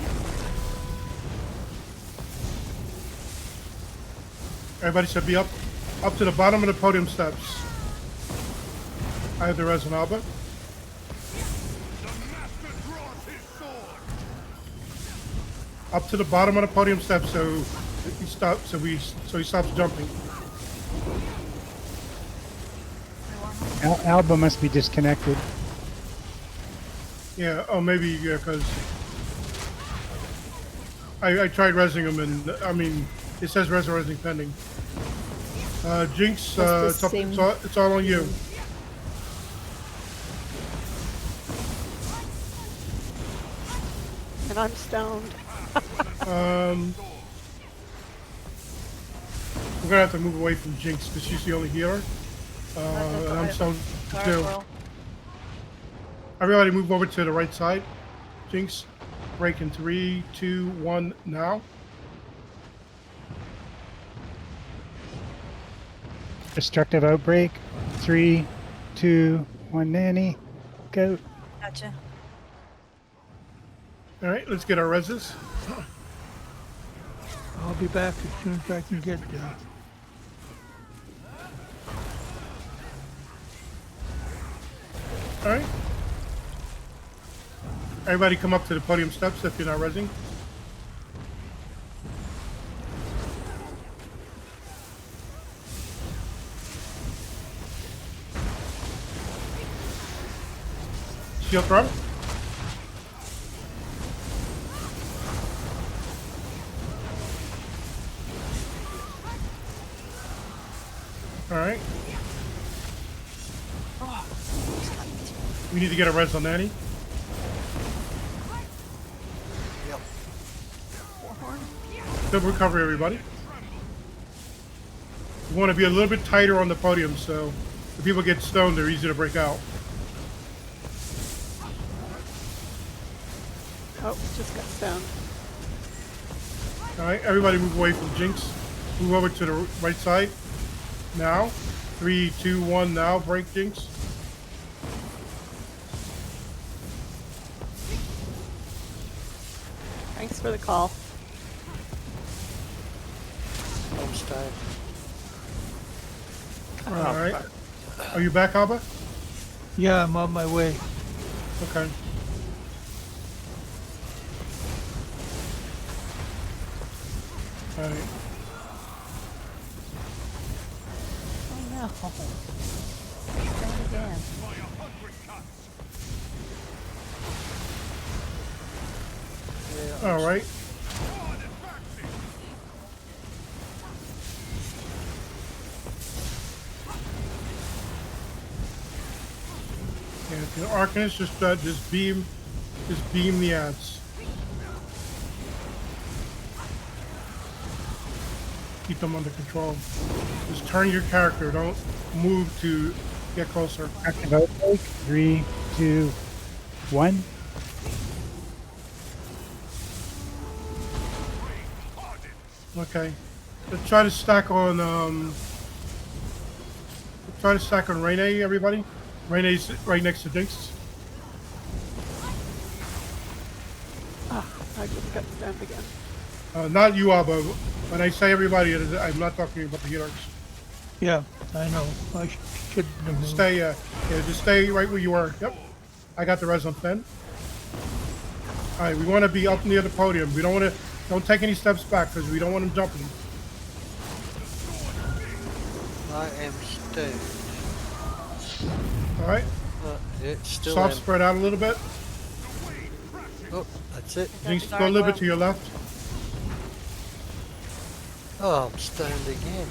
Everybody should be up to the bottom of the podium steps. I have the Res and Alba. Up to the bottom of the podium steps so he stops he stops jumping. Alba must be disconnected. Yeah, oh maybe yeah, because I tried resing him and I mean it says resing pending. Jinx, it's all on you. And I'm stoned. We're gonna have to move away from Jinx because she's the only healer. And I'm stoned too. Everybody move over to the right side. Jinx, break in 3, 2, 1 now. Destructive outbreak. 3, 2, 1. Nanny, go. Gotcha. All right, let's get our reses. I'll be back as soon as I can get there. All right. Everybody come up to the podium steps if you're not resing. Shield throw. All right. We need to get a res on Nanny. Yep. Good recovery, everybody. We want to be a little bit tighter on the podium so if people get stoned, they're easy to break out. Oh, just got stoned. All right, everybody move away from Jinx. Move over to the right side. Now. 3, 2, 1, now. Break Jinx. Thanks for the call. I'm staying. All right. Are you back, Alba? Yeah, I'm on my way. Okay. All right. Oh no. Down again. All right. Yeah, the Arcanist just beam the ads. Keep them under control. Just turn your character. Don't move to get closer. Active outbreak. 3, 2, 1. Okay. Let's try to stack on Rene, everybody. Rene's right next to Jinx. Ah, I just got stoned again. Not you, Alba. When I say everybody, I'm not talking about the healers. Yeah, I know. I shouldn't have moved. Stay, yeah, just stay right where you are. Yep. I got the res on Finn. All right, we want to be up near the podium. We don't want to, don't take any steps back because we don't want him jumping. I am stoned. All right. It's still Soft am. spread out a little bit. Oh, that's it. Jinx, go a little bit to your left. Oh, I'm stoned again.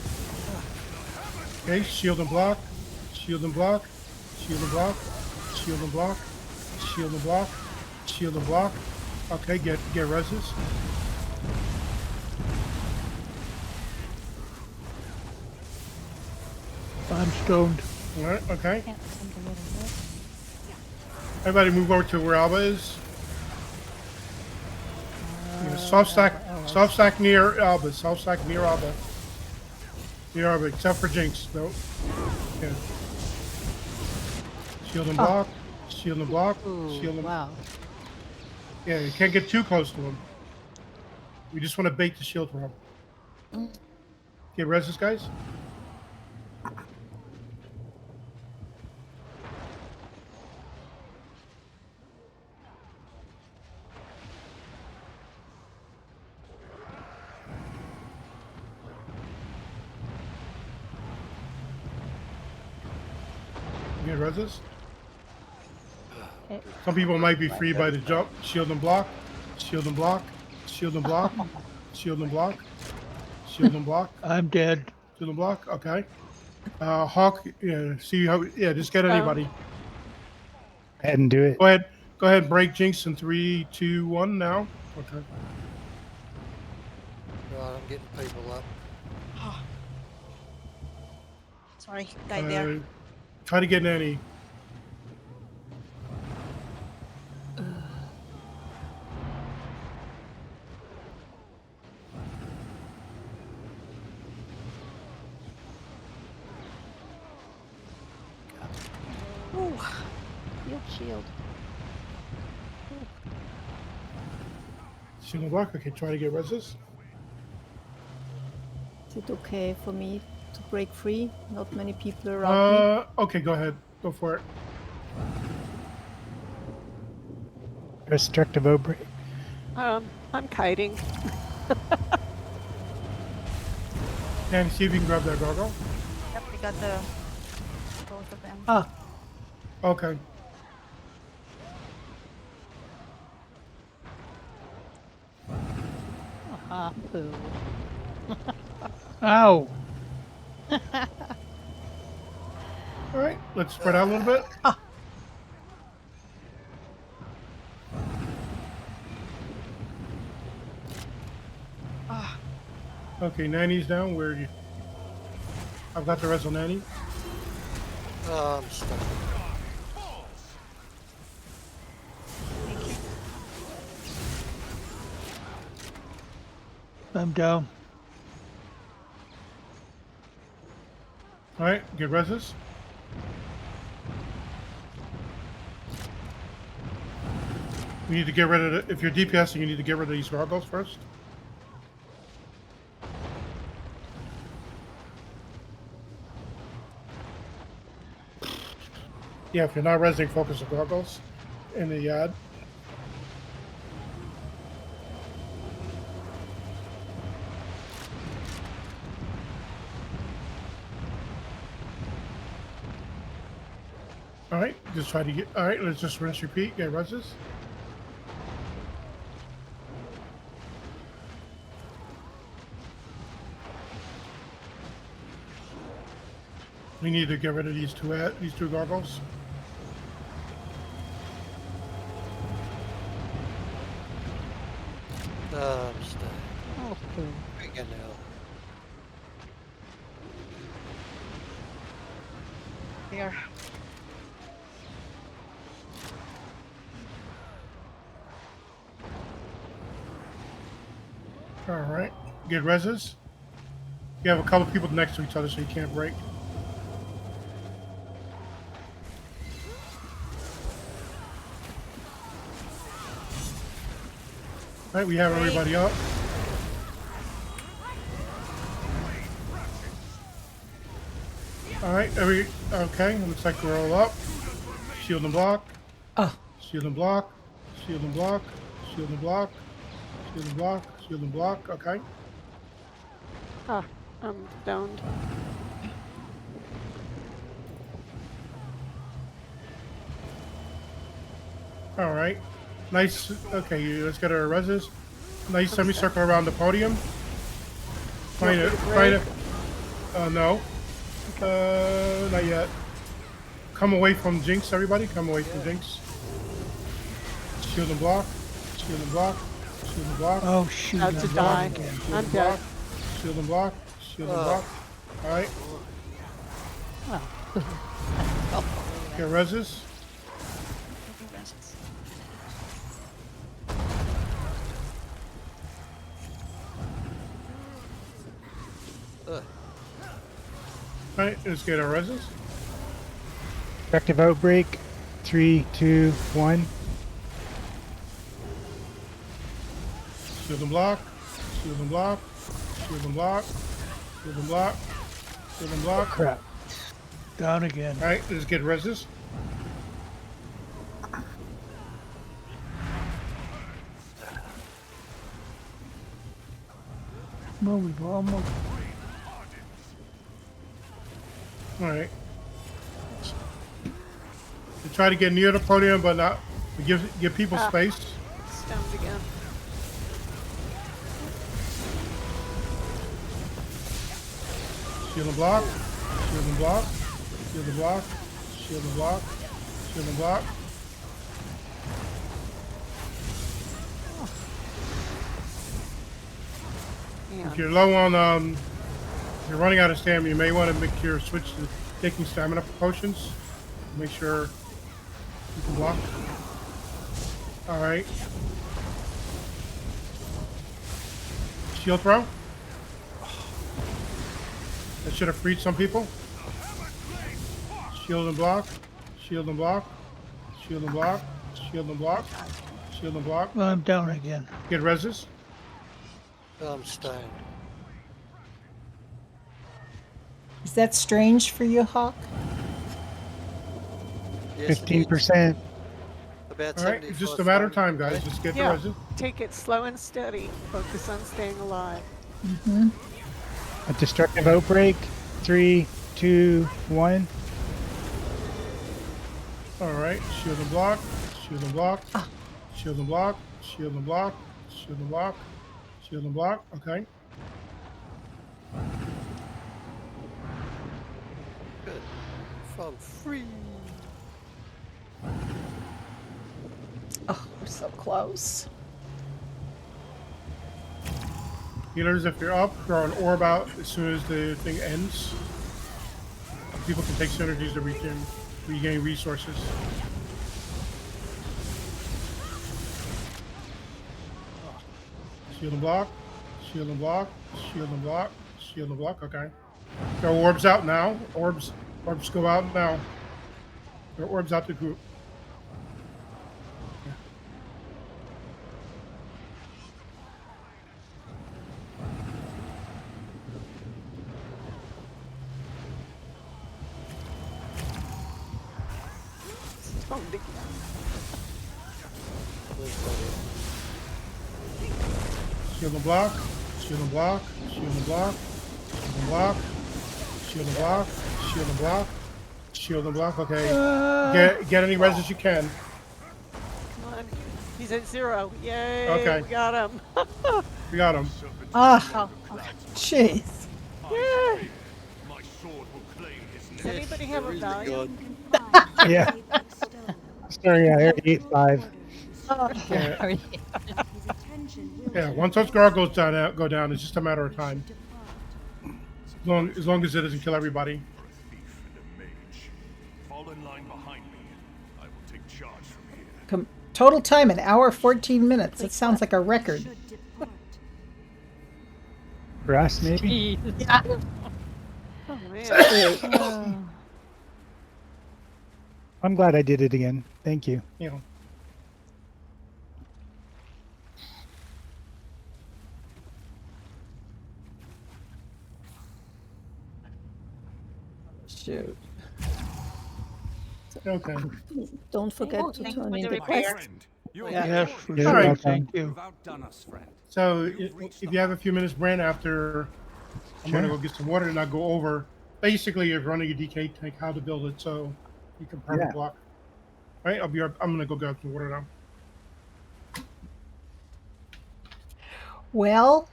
Okay, shield and block. Shield and block. Shield and block. Shield and block. Shield and block. Shield and block. Okay, get reses. I'm stoned. All right, okay. Can't seem to get it work. Everybody move over to where Alba is. Yeah, soft stack near Alba. Soft stack near Alba. Near Alba, except for Jinx. No. Yeah. Shield and block. Shield and block. Shield and Wow. Yeah, you can't get too close to him. We just want to bait the shield for him. Get reses, guys. Get reses. Some people might be free by the jump. Shield and block. Shield and block. Shield and block. Shield and block. Shield and block. I'm dead. Shield and block. Okay. Hawk. Yeah. See how? Yeah. Just get anybody. Go ahead and do it. Go ahead. Go ahead. Break Jinx in 3, 2, 1. Now. Okay. Right, I'm getting people up. Sorry, died there. Try to get Nanny. Ooh. Shield. Shield and block. Okay. Try to get reses. Is it okay for me to break free? Not many people around me. Okay. Go ahead. Go for it. Destructive outbreak. I'm kiting. And see if you can grab that gargoyle. Yep, we got the both of them. Oh, Okay. poo. Ow! All right. Let's spread out a little bit. Okay, Nanny's down. Where are you? I've got the res on Nanny. Oh, I'm stuck. I'm down. All right, get reses. We need to get rid of it. If you're DPSing, you need to get rid of these gargoyles first. Yeah, if you're not resing, focus the gargoyles in the yard. All right, just try to get. All right, let's just rinse, repeat, get reses. We need to get rid of these two gargoyles. Oh, I'm stuck. Oh, poo. Freaking hell. Here. All right, get reses. You have a couple people next to each other, so you can't break. All right, we have everybody up. All right, okay. Looks like we're all up. Shield and block. Oh, Shield and block. Shield and block. Shield and block. Shield and block. Shield and block. Okay. Ah, I'm stoned. All right. Nice. Okay, let's get our reses. Nice semicircle around the podium. Trying to. No. Not yet. Come away from Jinx, everybody. Come away from Jinx. Shield and block. Shield and block. Shield and block. Oh shoot! About to I'm die. down again. Shield I'm and dead. block. Shield and block. Shield and block. All right. Get reses. All right, let's get our reses. Destructive outbreak. 3, 2, 1. Shield and block. Shield and block. Shield and block. Shield and block. Shield and block. Crap. Down again. All right, let's get reses. No, we've almost. All right. We try to get near the podium, but not. We give people space. Stoned again. Shield and block. Shield and block. Shield and block. Shield and block. Shield and block. Yeah. If you're low on, if you're running out of stamina, you may want to make your switch to taking stamina potions. Make sure you can block. All right. Shield throw. That should have freed some people. Shield and block. Shield and block. Shield and block. Shield and block. Shield and block. Well, I'm down again. Get reses. I'm stoned. is that strange for you, Hawk? Yes, it is. 15%. About All right, it's just a matter of time, guys. Just get the Yeah. reses. Take it slow and steady. Focus on staying alive. A destructive outbreak. 3, 2, 1. All right, shield and block. Shield and block. Shield and block. Shield and block. Shield and block. Shield and block. Okay. Good. From free. Oh, we're so close. Healers, if you're up, throw an orb out as soon as the thing ends. People can take synergies to regain resources. Shield and block. Shield and block. Shield and block. Shield and block. Okay. Throw orbs out now. Orbs go out now. Throw orbs out the group. Stoned again. Shield and block. Shield and block. Shield and block. Shield and block. Shield and block. Shield and block. Shield and block. Okay. Get any reses you can. Come on. He's at 0. Yay. Okay. We got him. We got him. Ah, jeez. Yeah. My sword will claim his Does anybody have a There is the value? god. Yeah. Sorry, I already ate 5. Yeah. Yeah. Once those gargoyles go down, it's just a matter of time. As long as it doesn't kill everybody. Thief and a mage. Fall in line behind me. I will take charge from here. Total time, 1 hour, 14 minutes. That sounds like a record. For us, maybe? Yeah. Oh, man. I'm glad I did it again. Thank you. You know. Shoot. Okay. Don't forget to thanks turn for in the the repair. quest. Yes, for You're sure. welcome. Thank you. You've outdone us, friend. So You've reached if the you have a heart. few minutes, Brand, after I'm Sure. gonna go get some water and I'll go over. Basically, if running a DK tank, how to build it so you can perma Yeah. block. Right, I'll be. I'm gonna go grab some water now. Well,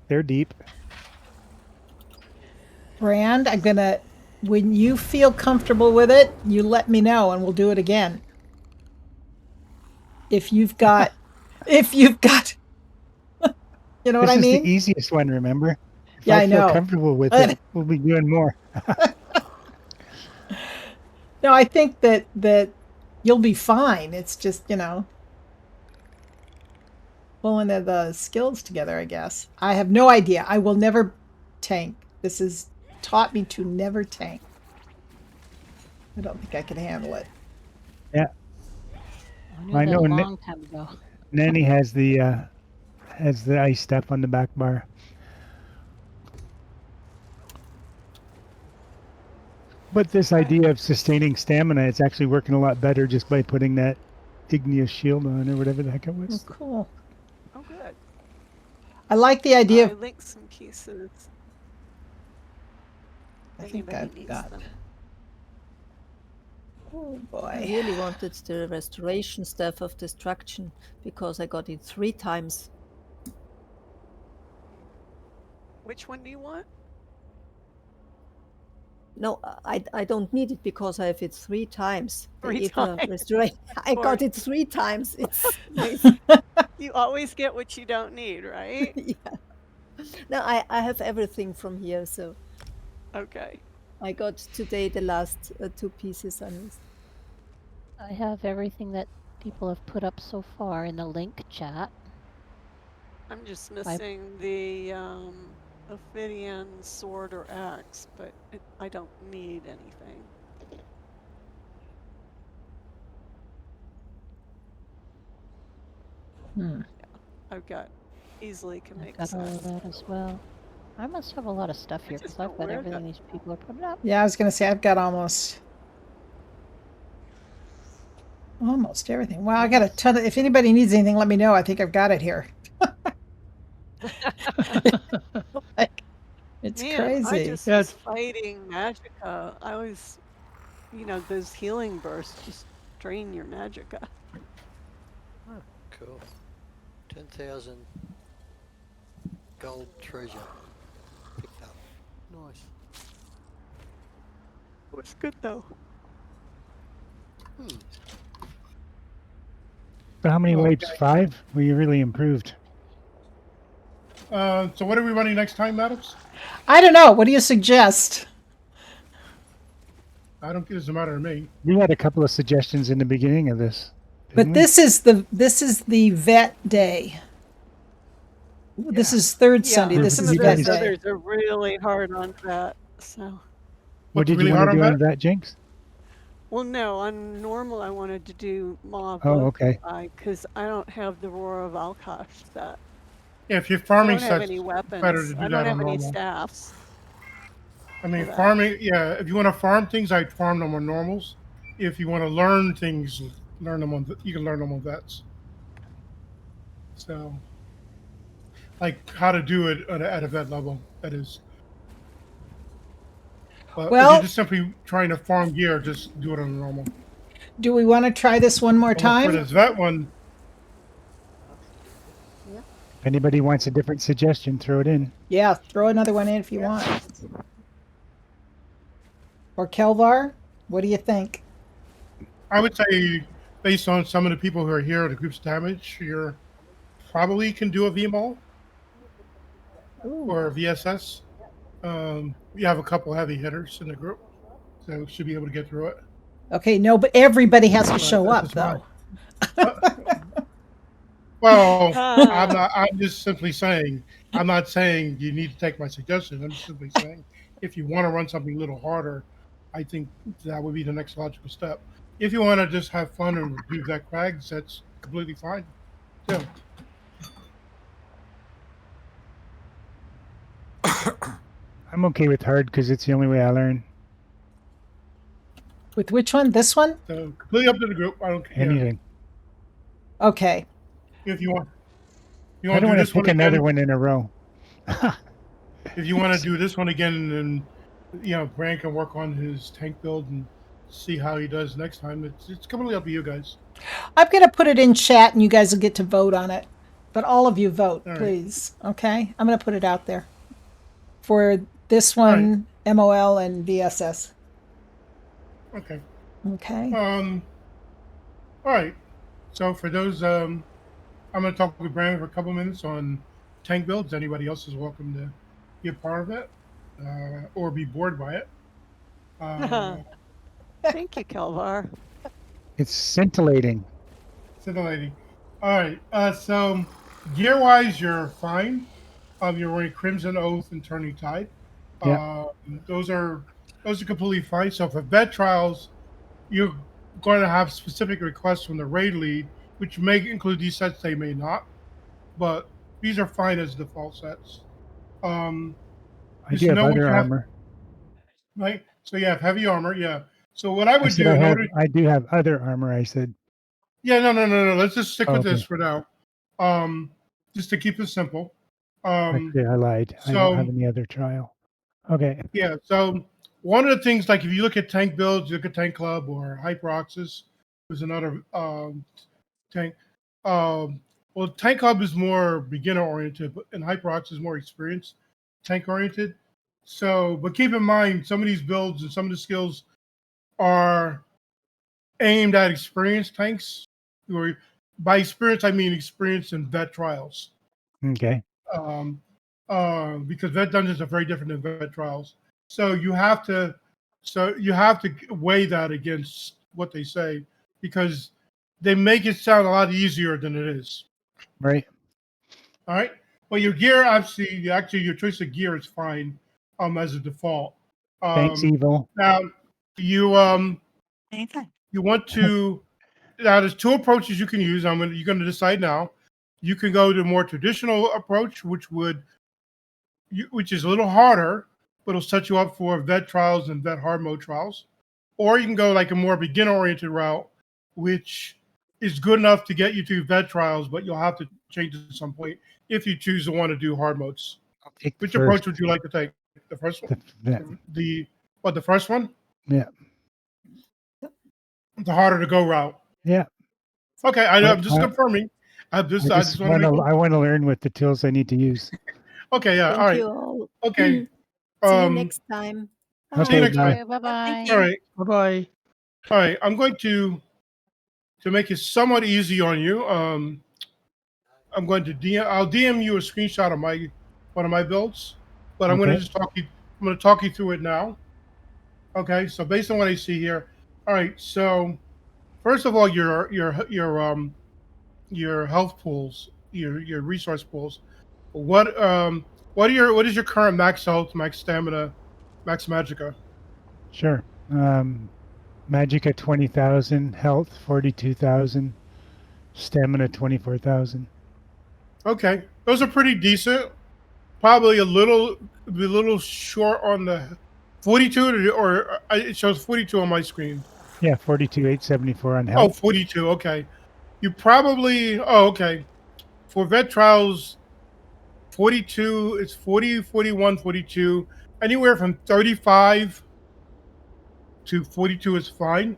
They're deep. Brand, I'm gonna, when you feel comfortable with it, you let me know and we'll do it again. If you've got, you know what This I is mean? the easiest one, remember? If Yeah, I I feel know. comfortable with it, we'll be doing more. No, I think that you'll be fine. It's just, pulling the skills together, I guess. I have no idea. I will never tank. This has taught me to never tank. I don't think I can handle it. Yeah. I knew I that know a long time ago. Nanny has the ice stuff on the back bar. But this idea of sustaining stamina, it's actually working a lot better just by putting that igneous shield on or whatever the heck it Oh, was. cool. Oh, good. I like the idea I of, linked some pieces. I If think anybody I've needs got, them. oh I boy. really wanted the restoration staff of destruction because I got it 3 times. Which one do you want? No, I don't need it because I have it 3 times. The 3 Eva times. restoration. I course. got it 3 times. It's nice. You always get what you don't need, right? Yeah. No, I have everything from here, so Okay. I got today the last 2 pieces I missed. I have everything that people have put up so far in the link chat. I'm just missing the Ophidian sword or axe, but I don't need anything. I've got easily can I've make got all of sense. that as well. I must have a lot of stuff here just because I've don't got wear everything that. these people are putting up. Yeah, I was gonna say I've got almost everything. Wow, I got a ton of, if anybody needs anything, let me know. I think I've got it here. Like, it's Man, I crazy. just Yeah, was fighting Magicka. I was, those healing bursts just drain your Magicka. Oh, cool. 10,000 gold treasure picked up. Nice. It was good though. But how many Oh, wipes? 5? Well, you really improved. So what are we running next time, Maddox? I don't know. What do you suggest? I don't think it doesn't matter to me. We had a couple of suggestions in the beginning of this. But didn't we? this is the vet day. This is third Sunday. Yeah, This some is of you vet those guys- day. others are really hard on that. So, What What's did really you hard want to on do that? on that, Jinx? well, no, on normal I wanted to do Maw Oh, okay. because I don't have the Roar of Alkosh set. Yeah, if you're I farming don't have sets, any it's weapons. better to do I that don't have on any normal. staffs. I mean, for that. farming, yeah, if you want to farm things, I'd farm them on normals. If you want to learn things, learn them on, you can learn them on vets. So, like how to do it at a vet level, that is. But if Well- you're just simply trying to farm gear, just do it on normal. Do we want to try this one more Well, for time? this vet one, If anybody wants a different suggestion, throw it in. Yeah, throw another one in if you want. Or Kelvar, what do you think? I would say, based on some of the people who are here, the group's damage, you probably can do a VMAL or a VSS. You have a couple heavy hitters in the group, so should be able to get through it. Okay, no, but everybody has to But show that's up, just mine. though. Well, I'm not. I'm just simply saying. I'm not saying you need to take my suggestion. I'm just simply saying, if you want to run something a little harder, I think that would be the next logical step. If you want to just have fun and do that crags, that's completely fine. Yeah. I'm okay with hard because it's the only way I learn. With which one? This one? So completely up to the group. I don't care. Anything. Okay. If you want, you I want to don't do want this to pick one another again. one in a row. If you want to do this one again, and Brand can work on his tank build and see how he does next time. It's completely up to you guys. I'm going to put it in chat and you guys will get to vote on it. But all of you vote, All right. please. Okay? I'm going to put it out there for this right. one, MOL and VSS. Okay. Okay. All right. So for those, I'm going to talk with Brandon for a couple minutes on tank builds. Anybody else is welcome to be a part of it or be bored by it. Thank you, Kelvar. It's scintillating. Scintillating. All right. So gear-wise, you're fine. You're wearing Crimson Oath and Turning Tide. Yeah. Those are completely fine. So for vet trials, you're going to have specific requests from the raid lead, which may include these sets, they may not, but these are fine as default sets. I Just do have know what other you have, armor. right? So you have heavy armor, yeah. So what I I would said do in order, I do have other armor. I said. yeah, no. Let's just stick Oh, with this okay. for now, just to keep it simple. Actually, I lied. I don't have any other trial. Okay. Yeah. So one of the things, like if you look at tank builds, you look at Tank Club or Hyperoxis, there's another tank. Well, Tank Club is more beginner oriented, and Hyperoxis is more experienced tank oriented. So, but keep in mind, some of these builds and some of the skills are aimed at experienced tanks. Or by experience, I mean experience in vet trials. Okay. Because vet dungeons are very different than vet trials. So you have to weigh that against what they say, because they make it sound a lot easier than it is. Right. All right. Well, your gear, actually, your choice of gear is fine, as a default. Thanks, Evil. Now, you Anytime. you want to. Now, there's two approaches you can use. You're going to decide now. You can go to a more traditional approach, which is a little harder, but it'll set you up for vet trials and vet hard mode trials. Or you can go like a more beginner-oriented route, which is good enough to get you to vet trials, but you'll have to change at some point if you choose to want to do hard modes. I'll take Which the approach first. would you like to take? The first one? Vet. The first one? Yeah. The harder to go route. Yeah. Okay, I'm just confirming. I just want to make I want to learn what the tools I need to use. Okay, yeah, Thank all right. you all. Okay. See you next time. See you next bye. time. Bye-bye. All right. Bye-bye. All right. I'm going to make it somewhat easy on you. I'm going to I'll DM you a screenshot of one of my builds, but I'm going to Okay. just I'm going to talk you through it now. Okay. So based on what I see here, all right. So first of all, your health pools, your resource pools. What is your current max health, max stamina, max magicka? Sure. Magicka 20,000, health 42,000, stamina 24,000. Okay, those are pretty decent. Probably a little short on the 42, or it shows 42 on my screen. Yeah, 42,874 on Oh, health. 42. Okay, you probably. Oh, okay. For vet trials, 42. It's 40, 41, 42. Anywhere from 35 to 42 is fine.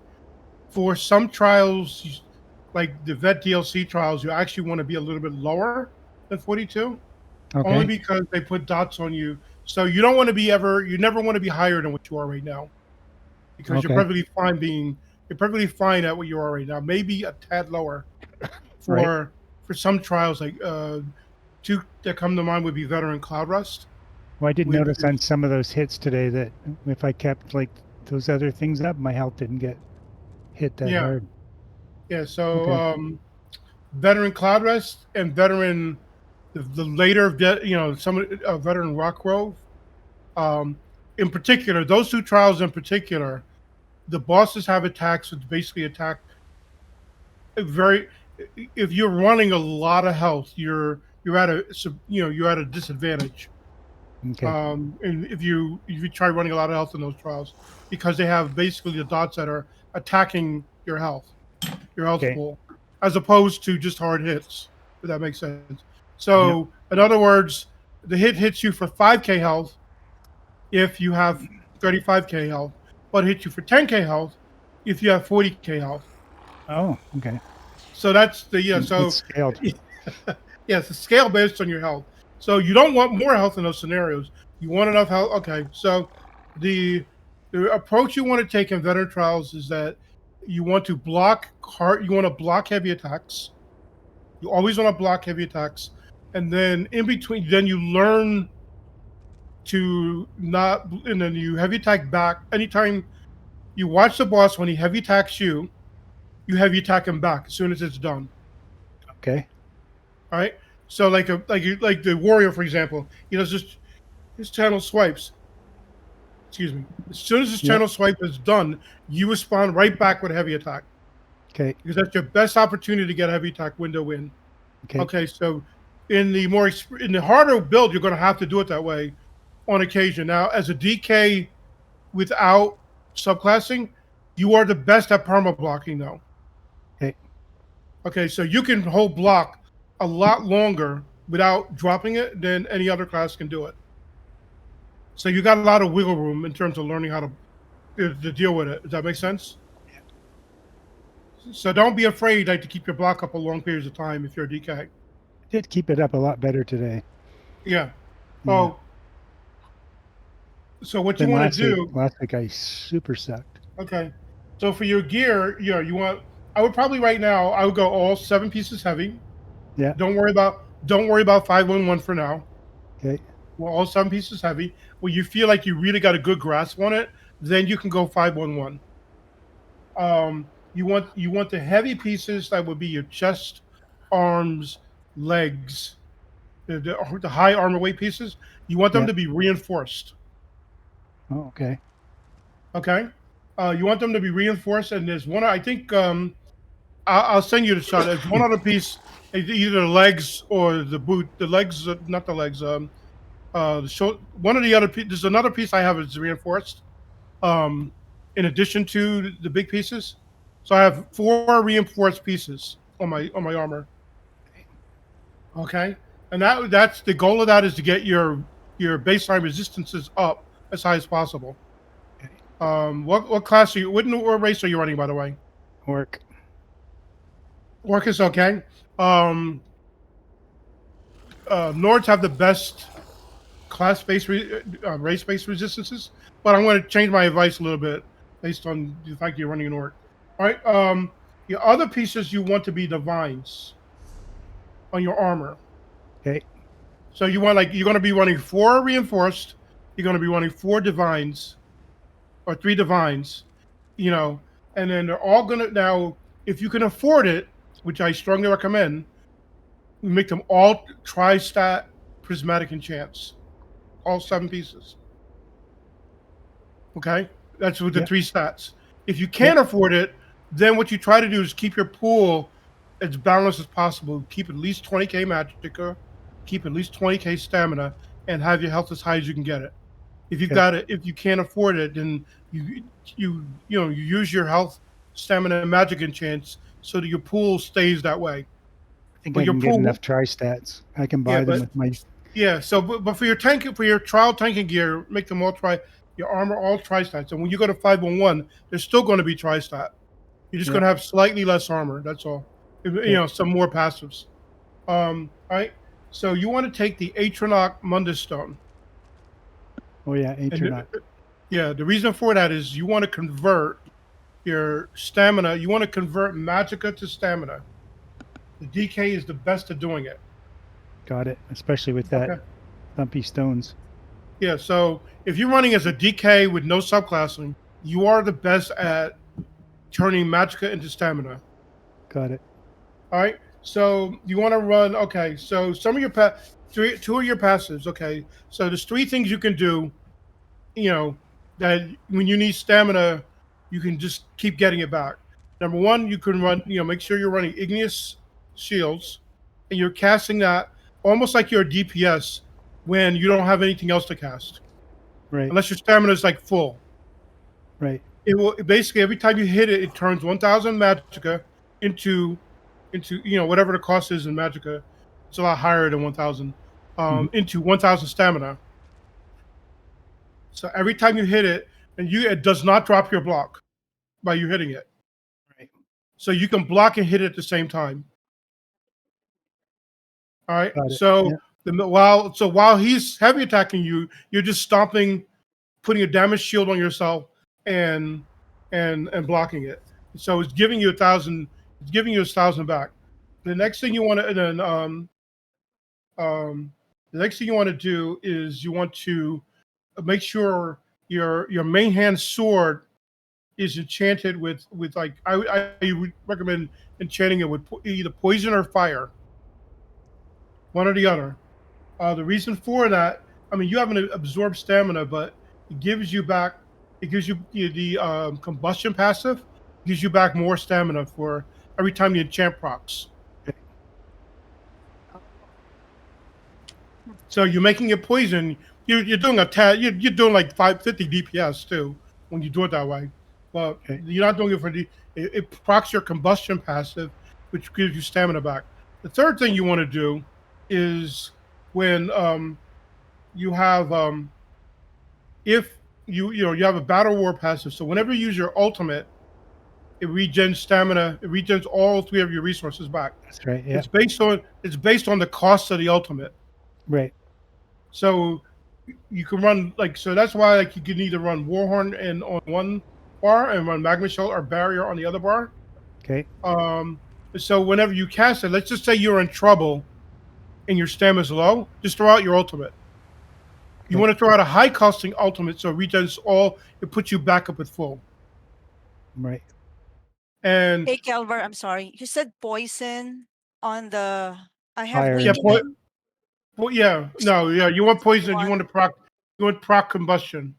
For some trials, like the vet DLC trials, you actually want to be a little bit lower than 42. Okay. Only because they put dots on you. So you don't want to you never want to be higher than what you are right now. Because Okay. you're perfectly fine at what you are right now. Maybe a tad lower for some trials, like two that come to mind would be Veteran Cloud Rust. Well, I did notice on some of those hits today that if I kept like those other things up, my health didn't get hit that hard. Yeah, so Veteran Cloud Rust and Veteran the later Veteran Rock Grove. In particular, those two trials in particular, the bosses have attacks which basically attack if you're running a lot of health, you're at a disadvantage. Okay. And if you try running a lot of health in those trials, because they have basically the dots that are attacking your health Okay. pool, as opposed to just hard hits. If that makes sense. Yep. So, in other words, the hit hits you for 5k health if you have 35k health, but hits you for 10k health if you have 40k health. Oh, okay. So that's the It's scaled. yeah, it's a scale based on your health. So you don't want more health in those scenarios. You want enough health. Okay, so the approach you want to take in veteran trials is that you want to block you want to block heavy attacks. You always want to block heavy attacks, and then in between, then you learn to not, and then you heavy attack back anytime you watch the boss. When he heavy attacks you, you heavy attack him back as soon as it's done. Okay. All right. So like the warrior, for example, he does his channel swipes. Excuse me. As soon as his channel swipe is done, you respond right back with a heavy attack. Okay. Because that's your best opportunity to get a heavy attack window in. Okay. So in the harder build, you're going to have to do it that way on occasion. Now, as a DK without subclassing, you are the best at perma blocking though. Okay. Okay. So you can hold block a lot longer without dropping it than any other class can do it. So you got a lot of wiggle room in terms of learning how to deal with it. Does that make sense? Yeah. So don't be afraid to keep your block up a long periods of time if you're a DK. I did keep it up a lot better today. Yeah. Oh. So what you Then want to do? Last week I super sucked. Okay. So for your gear, you want. I would probably right now. I would go all 7 pieces heavy. Yeah. Don't worry about 511 for now. Okay. Well, all 7 pieces heavy. When you feel like you really got a good grasp on it, then you can go 511. You want the heavy pieces that would be your chest, arms, legs, the high armor weight pieces. You want them to be reinforced. Oh, okay. Okay. You want them to be reinforced, and there's one. I think I'll send you the shot. There's one other piece, either the legs or the boot. The legs, not the legs. One of the other there's another piece I have is reinforced. In addition to the big pieces, so I have 4 reinforced pieces on my armor. Okay, and that's the goal of that is to get your baseline resistances up as high as possible. What class are you? What race are you running, by the way? Orc. Orc is okay. Nords have the best class-based, race-based resistances, but I'm going to change my advice a little bit based on the fact you're running an orc. All right. Your other pieces you want to be divines on your armor. Okay. So you want you're going to be running 4 reinforced. You're going to be running 4 divines, or 3 divines, and then they're all going to now. If you can afford it, which I strongly recommend, we make them all tri-stat prismatic enchants. All 7 pieces. Okay? That's with the 3 stats. If you can't afford it, then what you try to do is keep your pool as balanced as possible. Keep at least 20k magicka, keep at least 20k stamina, and have your health as high as you can get it. If you've got it, if you can't afford it, then you use your health, stamina, and magic enchants so that your pool stays that way. I think I can get enough tri-stats. I can buy them with my. Yeah. So, but for your trial tanking gear, make them all your armor all tri-stats. And when you go to 511, they're still going to be tri-stat. You're just going to have slightly less armor. That's all. Some more passives. All right. So you want to take the Atronach Mundus Stone. Oh yeah, Atronach. The reason for that is you want to convert your stamina. You want to convert magicka to stamina. The DK is the best at doing it. Got it, especially with that thumpy stones. Yeah, so if you're running as a DK with no subclassing, you are the best at turning magicka into stamina. Got it. All right, so you want to run. Okay, so some of your 2 of your passives. Okay, so there's 3 things you can do. That when you need stamina, you can just keep getting it back. Number 1, you can run. Make sure you're running igneous shields, and you're casting that almost like you're a DPS when you don't have anything else to cast, Right. unless your stamina is like full. Right. It will basically every time you hit it, it turns 1,000 magicka into whatever the cost is in magicka. It's a lot higher than 1,000. Into 1,000 stamina. So every time you hit it, it does not drop your block by you hitting it. Right. So you can block and hit it at the same time. All right. Got it. So Yeah. while he's heavy attacking you, you're just stomping, putting a damage shield on yourself, and blocking it. So it's giving you 1,000. It's giving you 1,000 back. The next thing you want to the next thing you want to do is you want to make sure your main hand sword is enchanted with like I would recommend enchanting it with either poison or fire, one or the other. The reason for that, I mean, you have an absorbed stamina, but it gives you back. It gives you the combustion passive. Gives you back more stamina for every time you enchant procs. So you're making it poison. You're doing a tad. You're doing like 550 DPS too when you do it that way. But you're not doing it for it procs your combustion passive, which gives you stamina back. The third thing you want to do is when you have if you have a battle war passive. So whenever you use your ultimate, it regens stamina. It regens all three of your resources back. That's right. Yeah. It's based on the cost of the ultimate. Right. So you can run so that's why you can either run Warhorn and on one bar and run Magma Shell or Barrier on the other bar. Okay. So whenever you cast it, let's just say you're in trouble and your stamina's low, just throw out your ultimate. You want to throw out a high costing ultimate so it regens it puts you back up at full. Right. And hey, Kelvar, I'm sorry. You said poison on the. I have Fire. weakening. You want poison. You want proc. You want proc combustion.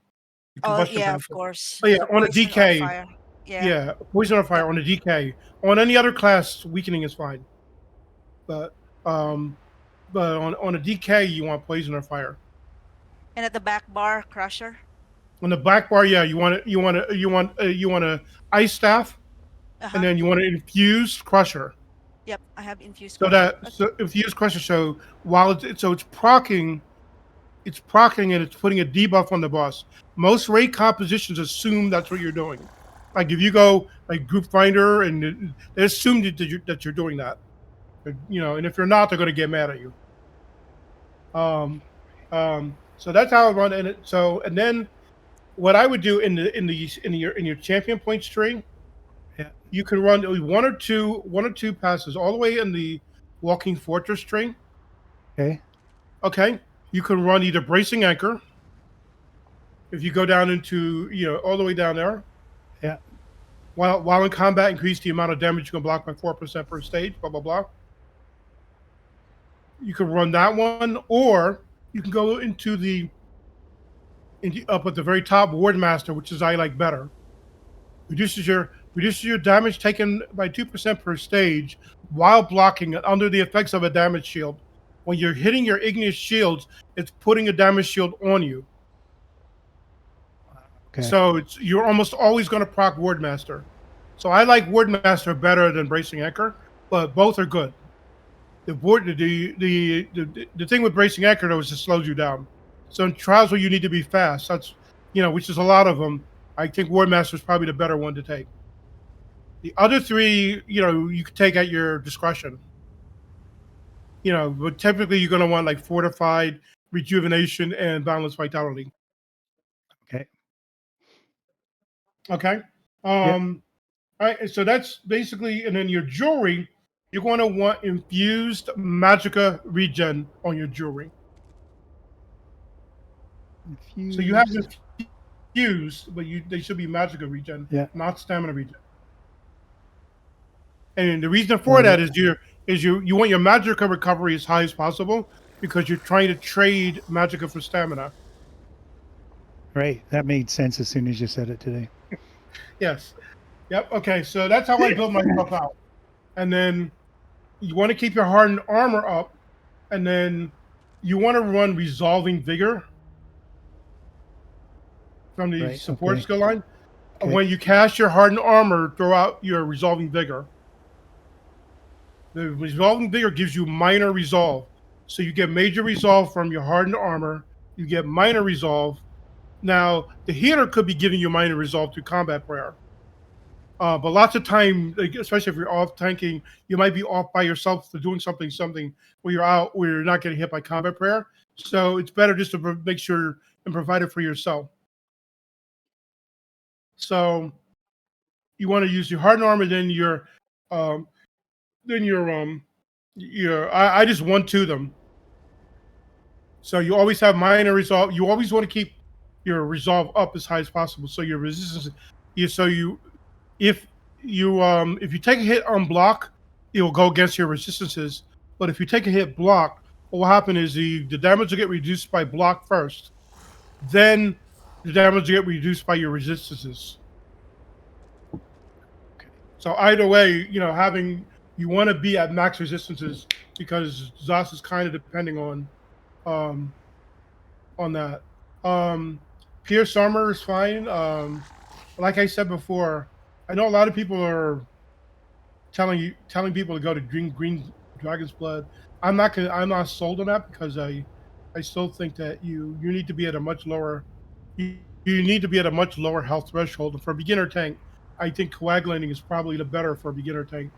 Combustion yeah, passive. of course. Oh yeah, So on a poison or DK. fire. Yeah, poison or fire on a DK. On any other class, weakening is fine. But on a DK, you want poison or fire. And at the back bar, crusher. On the back bar, yeah, you want a ice staff, and then you want to infuse crusher. Yep, I have infused. So infused crusher. So while it's procking, and it's putting a debuff on the boss. Most raid compositions assume that's what you're doing. Like if you go like group finder, and they assume that you're doing that. And if you're not, they're going to get mad at you. So that's how I run. And then what I would do in your champion points tree, you can run one or two passes all the way in the walking fortress tree. Okay. You can run either bracing anchor. If you go down into all the way down there. Yeah. While in combat, increase the amount of damage you can block by 4% per stage. Blah blah blah. You can run that one, or you can go up at the very top, Wardmaster, which is I like better. Reduces your damage taken by 2% per stage while blocking it under the effects of a damage shield. When you're hitting your igneous shields, it's putting a damage shield on you. Okay. So you're almost always going to proc Wardmaster. So I like Wardmaster better than Bracing Anchor, but both are good. The thing with Bracing Anchor though is it slows you down. So in trials where you need to be fast, that's which is a lot of them. I think Wardmaster is probably the better one to take. The other three, you can take at your discretion. But typically you're going to want like Fortified, Rejuvenation, and Boundless Vitality. Okay. Okay. All right. So that's basically, and then your jewelry, you're going to want infused Magicka regen on your jewelry. So you have infused, but they should be Magicka regen, not stamina regen. And the reason for that is you want your Magicka recovery as high as possible because you're trying to trade Magicka for stamina. Right. That made sense as soon as you said it today. Yes. Yep. Okay. So that's how I build myself out. And then you want to keep your hardened armor up, and then you want to run Resolving Vigor from the Right, support okay. skill line. Okay. When you cast your Hardened Armor, throw out your Resolving Vigor. The Resolving Vigor gives you minor resolve. So you get major resolve from your Hardened Armor. You get minor resolve. Now, the healer could be giving you minor resolve through combat prayer. But lots of time, like, especially if you're off tanking, you might be off by yourself for doing something where you're out, where you're not getting hit by combat prayer. So it's better just to make sure and provide it for yourself. So you want to use your Hardened Armor, then your um, I just 1-2 them. So you always have minor resolve. You always want to keep your resolve up as high as possible. So your resistance, if you take a hit on block, it will go against your resistances. But if you take a hit block, what will happen is the damage will get reduced by block first. Then the damage will get reduced by your resistances. So either way, you want to be at max resistances because ZOS is kind of depending on that. Pierce armor is fine. Like I said before, I know a lot of people are telling people to go to green dragon's blood. I'm not sold on that because I still think that you need to be at a much lower you need to be at a much lower health threshold. And for a beginner tank, I think coagulating is probably the better for a beginner tank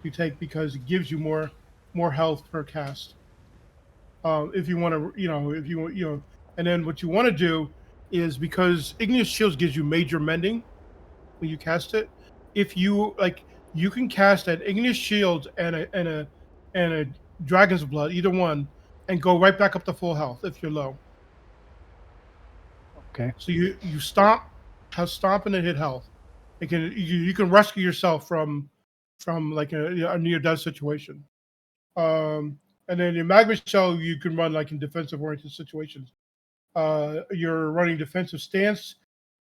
to take because it gives you more health per cast. If you want to, if you want, and then what you want to do is because Igneous Shields gives you major mending when you cast it. If you like, you can cast an Igneous Shield and a Dragon's Blood, either one, and go right back up to full health if you're low. Okay. So you stomp and then hit health. You can rescue yourself from like a near death situation. And then your magma shell you can run like in defensive oriented situations. You're running defensive stance.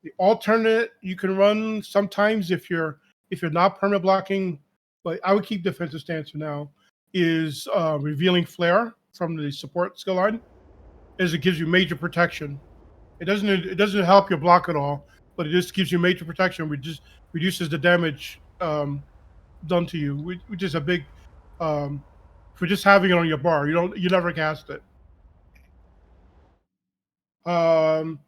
The alternate you can run sometimes if you're not permanent blocking, but I would keep defensive stance for now. Is revealing flare from the support skill line, as it gives you major protection. It doesn't help your block at all, but it just gives you major protection. Which just reduces the damage done to you, which is a big for just having it on your bar. You never cast it. The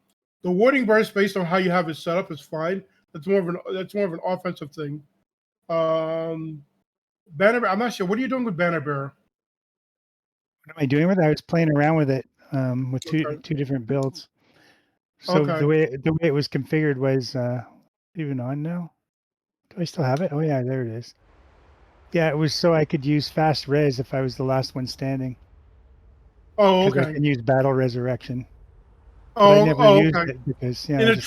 warding burst based on how you have it set up is fine. That's more of an offensive thing. Banner Bear, I'm not sure. What are you doing with Banner Bear? What am I doing with it? I was playing around with it with Okay. two different builds. So Okay. the way it was configured was even on now. Do I still have it? Oh yeah, there it is. Yeah, it was so I could use fast res if I was the last one standing. Oh, Because I okay. can use battle resurrection. But I never used Okay. it because In I a just had it as a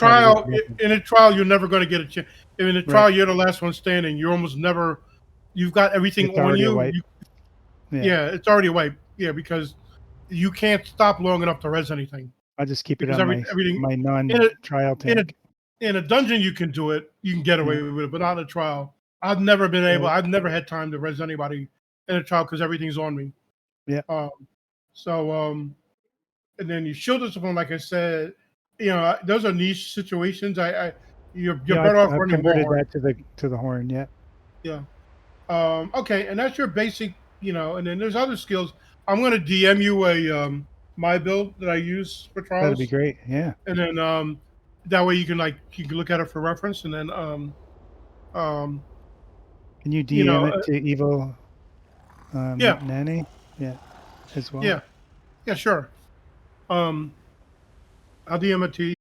trial, weapon. you're never going to get a chance. If in a trial, Right. you're the last one standing. You're almost never. You've got everything It's on already a you. wipe. Yeah, it's already a wipe. Yeah, because you can't stop long enough to res anything. I'll just keep it Because on my everything non-trial in a tank. in a dungeon you can do it. You can get away with it, but not in a trial. I've never been able. Right. I've never had time to res anybody in a trial because everything's on me. Yeah. And then you shield discipline, like I said, those are niche situations. You're Yeah, better off I've running converted Warhorn. that to the horn. Yeah. Yeah. Okay, and that's your basic, and then there's other skills. I'm gonna DM you a my build that I use for That'd be trials, great. Yeah. and then that way you can look at it for reference, and then Can you you know DM it to Evo yeah, Nani? Yeah. As well. yeah, sure. I'll DM it to